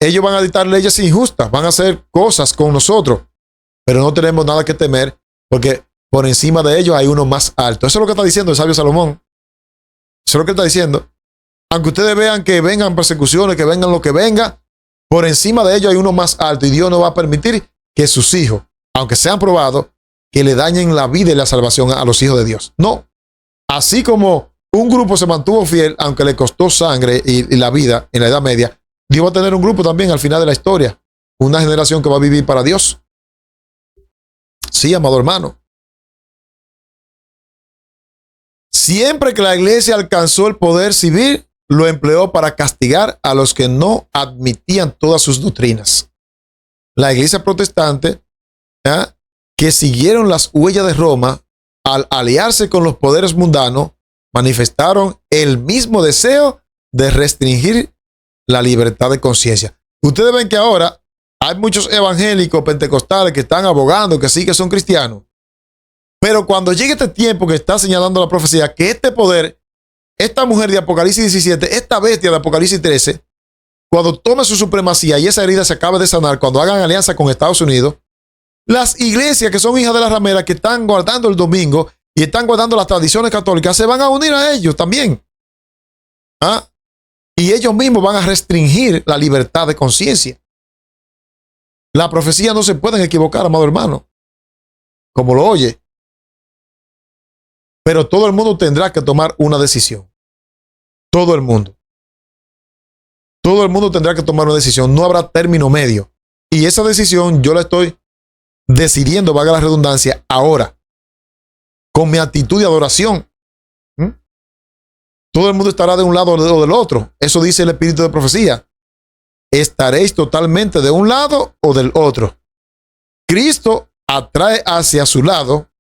Ellos van a dictar leyes injustas, van a hacer cosas con nosotros, pero no tenemos nada que temer, porque por encima de ellos hay uno más alto. Eso es lo que está diciendo el sabio Salomón. Eso es lo que está diciendo. Aunque ustedes vean que vengan persecuciones, que vengan lo que venga, por encima de ellos hay uno más alto, y Dios no va a permitir que sus hijos, aunque sean probados, que le dañen la vida y la salvación a los hijos de Dios. No. Así como un grupo se mantuvo fiel, aunque le costó sangre y la vida en la Edad Media, Dios va a tener un grupo también al final de la historia. Una generación que va a vivir para Dios. Sí, amado hermano. Siempre que la iglesia alcanzó el poder civil, lo empleó para castigar a los que no admitían todas sus doctrinas. La iglesia protestante, que siguieron las huellas de Roma, al aliarse con los poderes mundanos, manifestaron el mismo deseo de restringir la libertad de conciencia. Ustedes ven que ahora hay muchos evangélicos pentecostales que están abogando que sí que son cristianos. Pero cuando llegue este tiempo que está señalando la profecía, que este poder, esta mujer de Apocalipsis 17, esta bestia de Apocalipsis 13, cuando tome su supremacía y esa herida se acabe de sanar, cuando hagan alianza con Estados Unidos, las iglesias que son hijas de la ramera, que están guardando el domingo y están guardando las tradiciones católicas, se van a unir a ellos también. Y ellos mismos van a restringir la libertad de conciencia. La profecía no se pueden equivocar, amado hermano, como lo oye. Pero todo el mundo tendrá que tomar una decisión. Todo el mundo. Todo el mundo tendrá que tomar una decisión. No habrá término medio. Y esa decisión yo la estoy decidiendo, valga la redundancia, ahora. Con mi actitud de adoración. Todo el mundo estará de un lado o del otro. Eso dice el espíritu de profecía. Estaréis totalmente de un lado o del otro. Cristo atrae hacia su lado.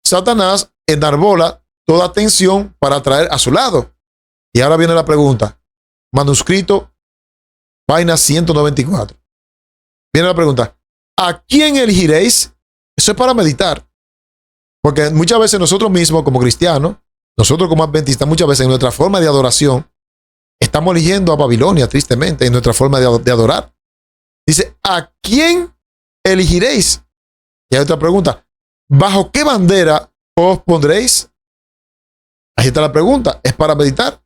Satanás enarbola toda atención para atraer a su lado. Y ahora viene la pregunta. Manuscrito, página 194. Viene la pregunta. ¿A quién elegiréis? Eso es para meditar. Porque muchas veces nosotros mismos como cristianos, nosotros como adventistas, muchas veces en nuestra forma de adoración, estamos eligiendo a Babilonia, tristemente, en nuestra forma de adorar. Dice, ¿a quién elegiréis? Y hay otra pregunta. ¿Bajo qué bandera os pondréis? Ahí está la pregunta. Es para meditar.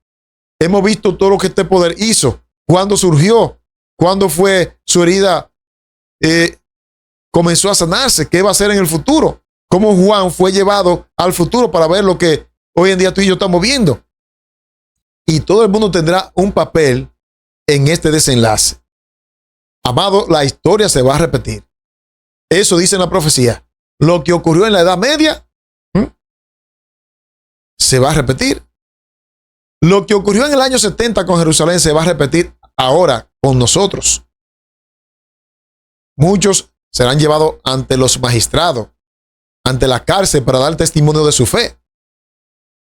Hemos visto todo lo que este poder hizo. ¿Cuándo surgió? ¿Cuándo fue su herida? Comenzó a sanarse. ¿Qué va a hacer en el futuro? ¿Cómo Juan fue llevado al futuro para ver lo que hoy en día tú y yo estamos viendo? Y todo el mundo tendrá un papel en este desenlace. Amado, la historia se va a repetir. Eso dice en la profecía. Lo que ocurrió en la Edad Media se va a repetir. Lo que ocurrió en el año 70 con Jerusalén se va a repetir ahora con nosotros. Muchos serán llevados ante los magistrados, ante la cárcel para dar testimonio de su fe.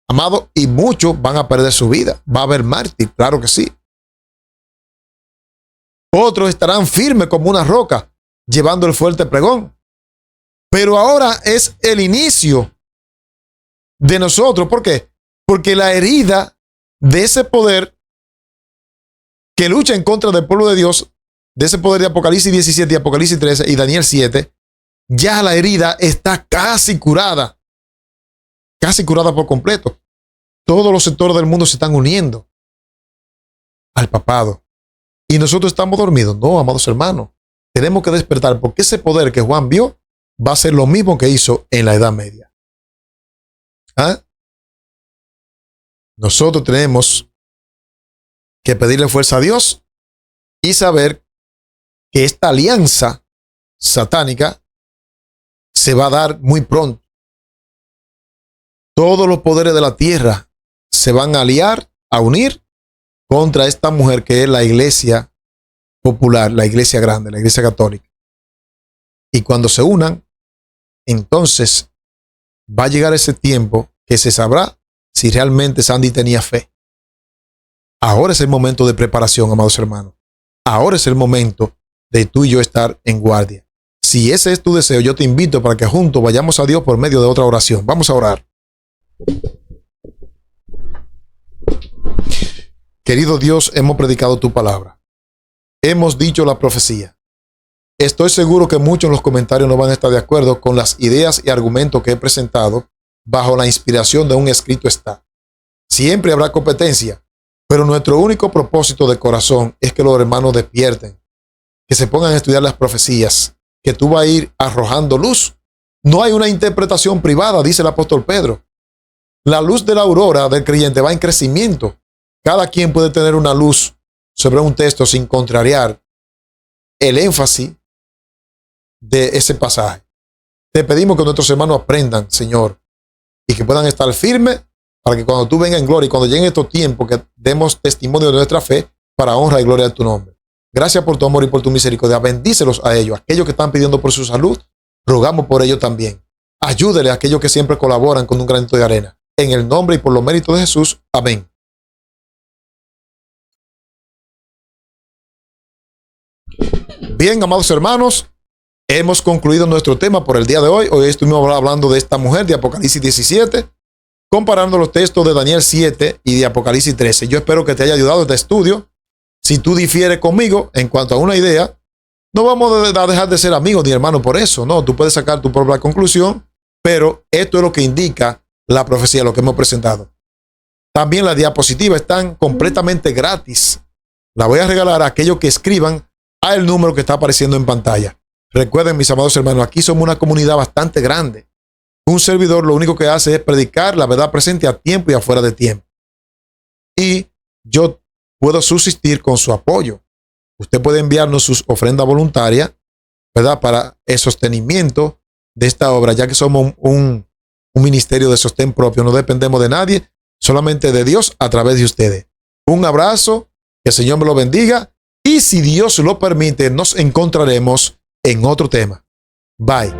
Amado, y muchos van a perder su vida. Va a haber mártir, claro que sí. Otros estarán firmes como una roca, llevando el fuerte pregón. Pero ahora es el inicio de nosotros. ¿Por qué? Porque la herida de ese poder que lucha en contra del pueblo de Dios, de ese poder de Apocalipsis 17 y Apocalipsis 13 y Daniel 7, ya la herida está casi curada por completo. Todos los sectores del mundo se están uniendo al papado. Y nosotros estamos dormidos. No, amados hermanos. Tenemos que despertar porque ese poder que Juan vio va a ser lo mismo que hizo en la Edad Media. Nosotros tenemos que pedirle fuerza a Dios y saber que esta alianza satánica se va a dar muy pronto. Todos los poderes de la tierra se van a aliar, a unir contra esta mujer que es la iglesia popular, la iglesia grande, la iglesia católica. Y cuando se unan, entonces va a llegar ese tiempo que se sabrá si realmente Sandy tenía fe. Ahora es el momento de preparación, amados hermanos. Ahora es el momento de tú y yo estar en guardia. Si ese es tu deseo, yo te invito para que juntos vayamos a Dios por medio de otra oración. Vamos a orar. Querido Dios, hemos predicado tu palabra. Hemos dicho la profecía. Estoy seguro que muchos en los comentarios no van a estar de acuerdo con las ideas y argumentos que he presentado bajo la inspiración de un escrito está. Siempre habrá competencia, pero nuestro único propósito de corazón es que los hermanos despierten, que se pongan a estudiar las profecías, que tú vas a ir arrojando luz. No hay una interpretación privada, dice el apóstol Pedro. La luz de la aurora del creyente va en crecimiento. Cada quien puede tener una luz sobre un texto sin contrariar el énfasis de ese pasaje. Te pedimos que nuestros hermanos aprendan, Señor, y que puedan estar firmes para que cuando tú vengas en gloria y cuando lleguen estos tiempos que demos testimonio de nuestra fe para honra y gloria de tu nombre. Gracias por tu amor y por tu misericordia. Bendícelos a ellos, aquellos que están pidiendo por su salud, rogamos por ellos también. Ayúdele a aquellos que siempre colaboran con un granito de arena. En el nombre y por los méritos de Jesús. Amén. Bien, amados hermanos, hemos concluido nuestro tema por el día de hoy. Hoy estuvimos hablando de esta mujer de Apocalipsis 17, comparando los textos de Daniel 7 y de Apocalipsis 13. Yo espero que te haya ayudado este estudio. Si tú difieres conmigo en cuanto a una idea, no vamos a dejar de ser amigos ni hermanos por eso. No, tú puedes sacar tu propia conclusión, pero esto es lo que indica la profecía, lo que hemos presentado. También las diapositivas están completamente gratis. La voy a regalar a aquellos que escriban al número que está apareciendo en pantalla. Recuerden, mis amados hermanos, aquí somos una comunidad bastante grande. Un servidor lo único que hace es predicar la verdad presente a tiempo y afuera de tiempo. Y yo puedo subsistir con su apoyo. Usted puede enviarnos sus ofrendas voluntarias, ¿verdad?, para el sostenimiento de esta obra, ya que somos un ministerio de sostén propio. No dependemos de nadie, solamente de Dios a través de ustedes. Un abrazo, que el Señor me lo bendiga, y si Dios lo permite, nos encontraremos en otro tema. Bye.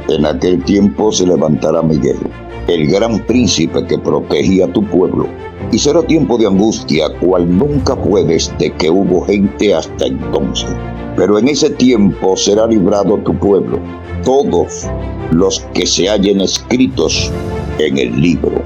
En aquel tiempo se levantará Miguel, el gran príncipe que protegía a tu pueblo, y será tiempo de angustia, cual nunca fue desde que hubo gente hasta entonces. Pero en ese tiempo será librado tu pueblo, todos los que se hallen escritos en el libro.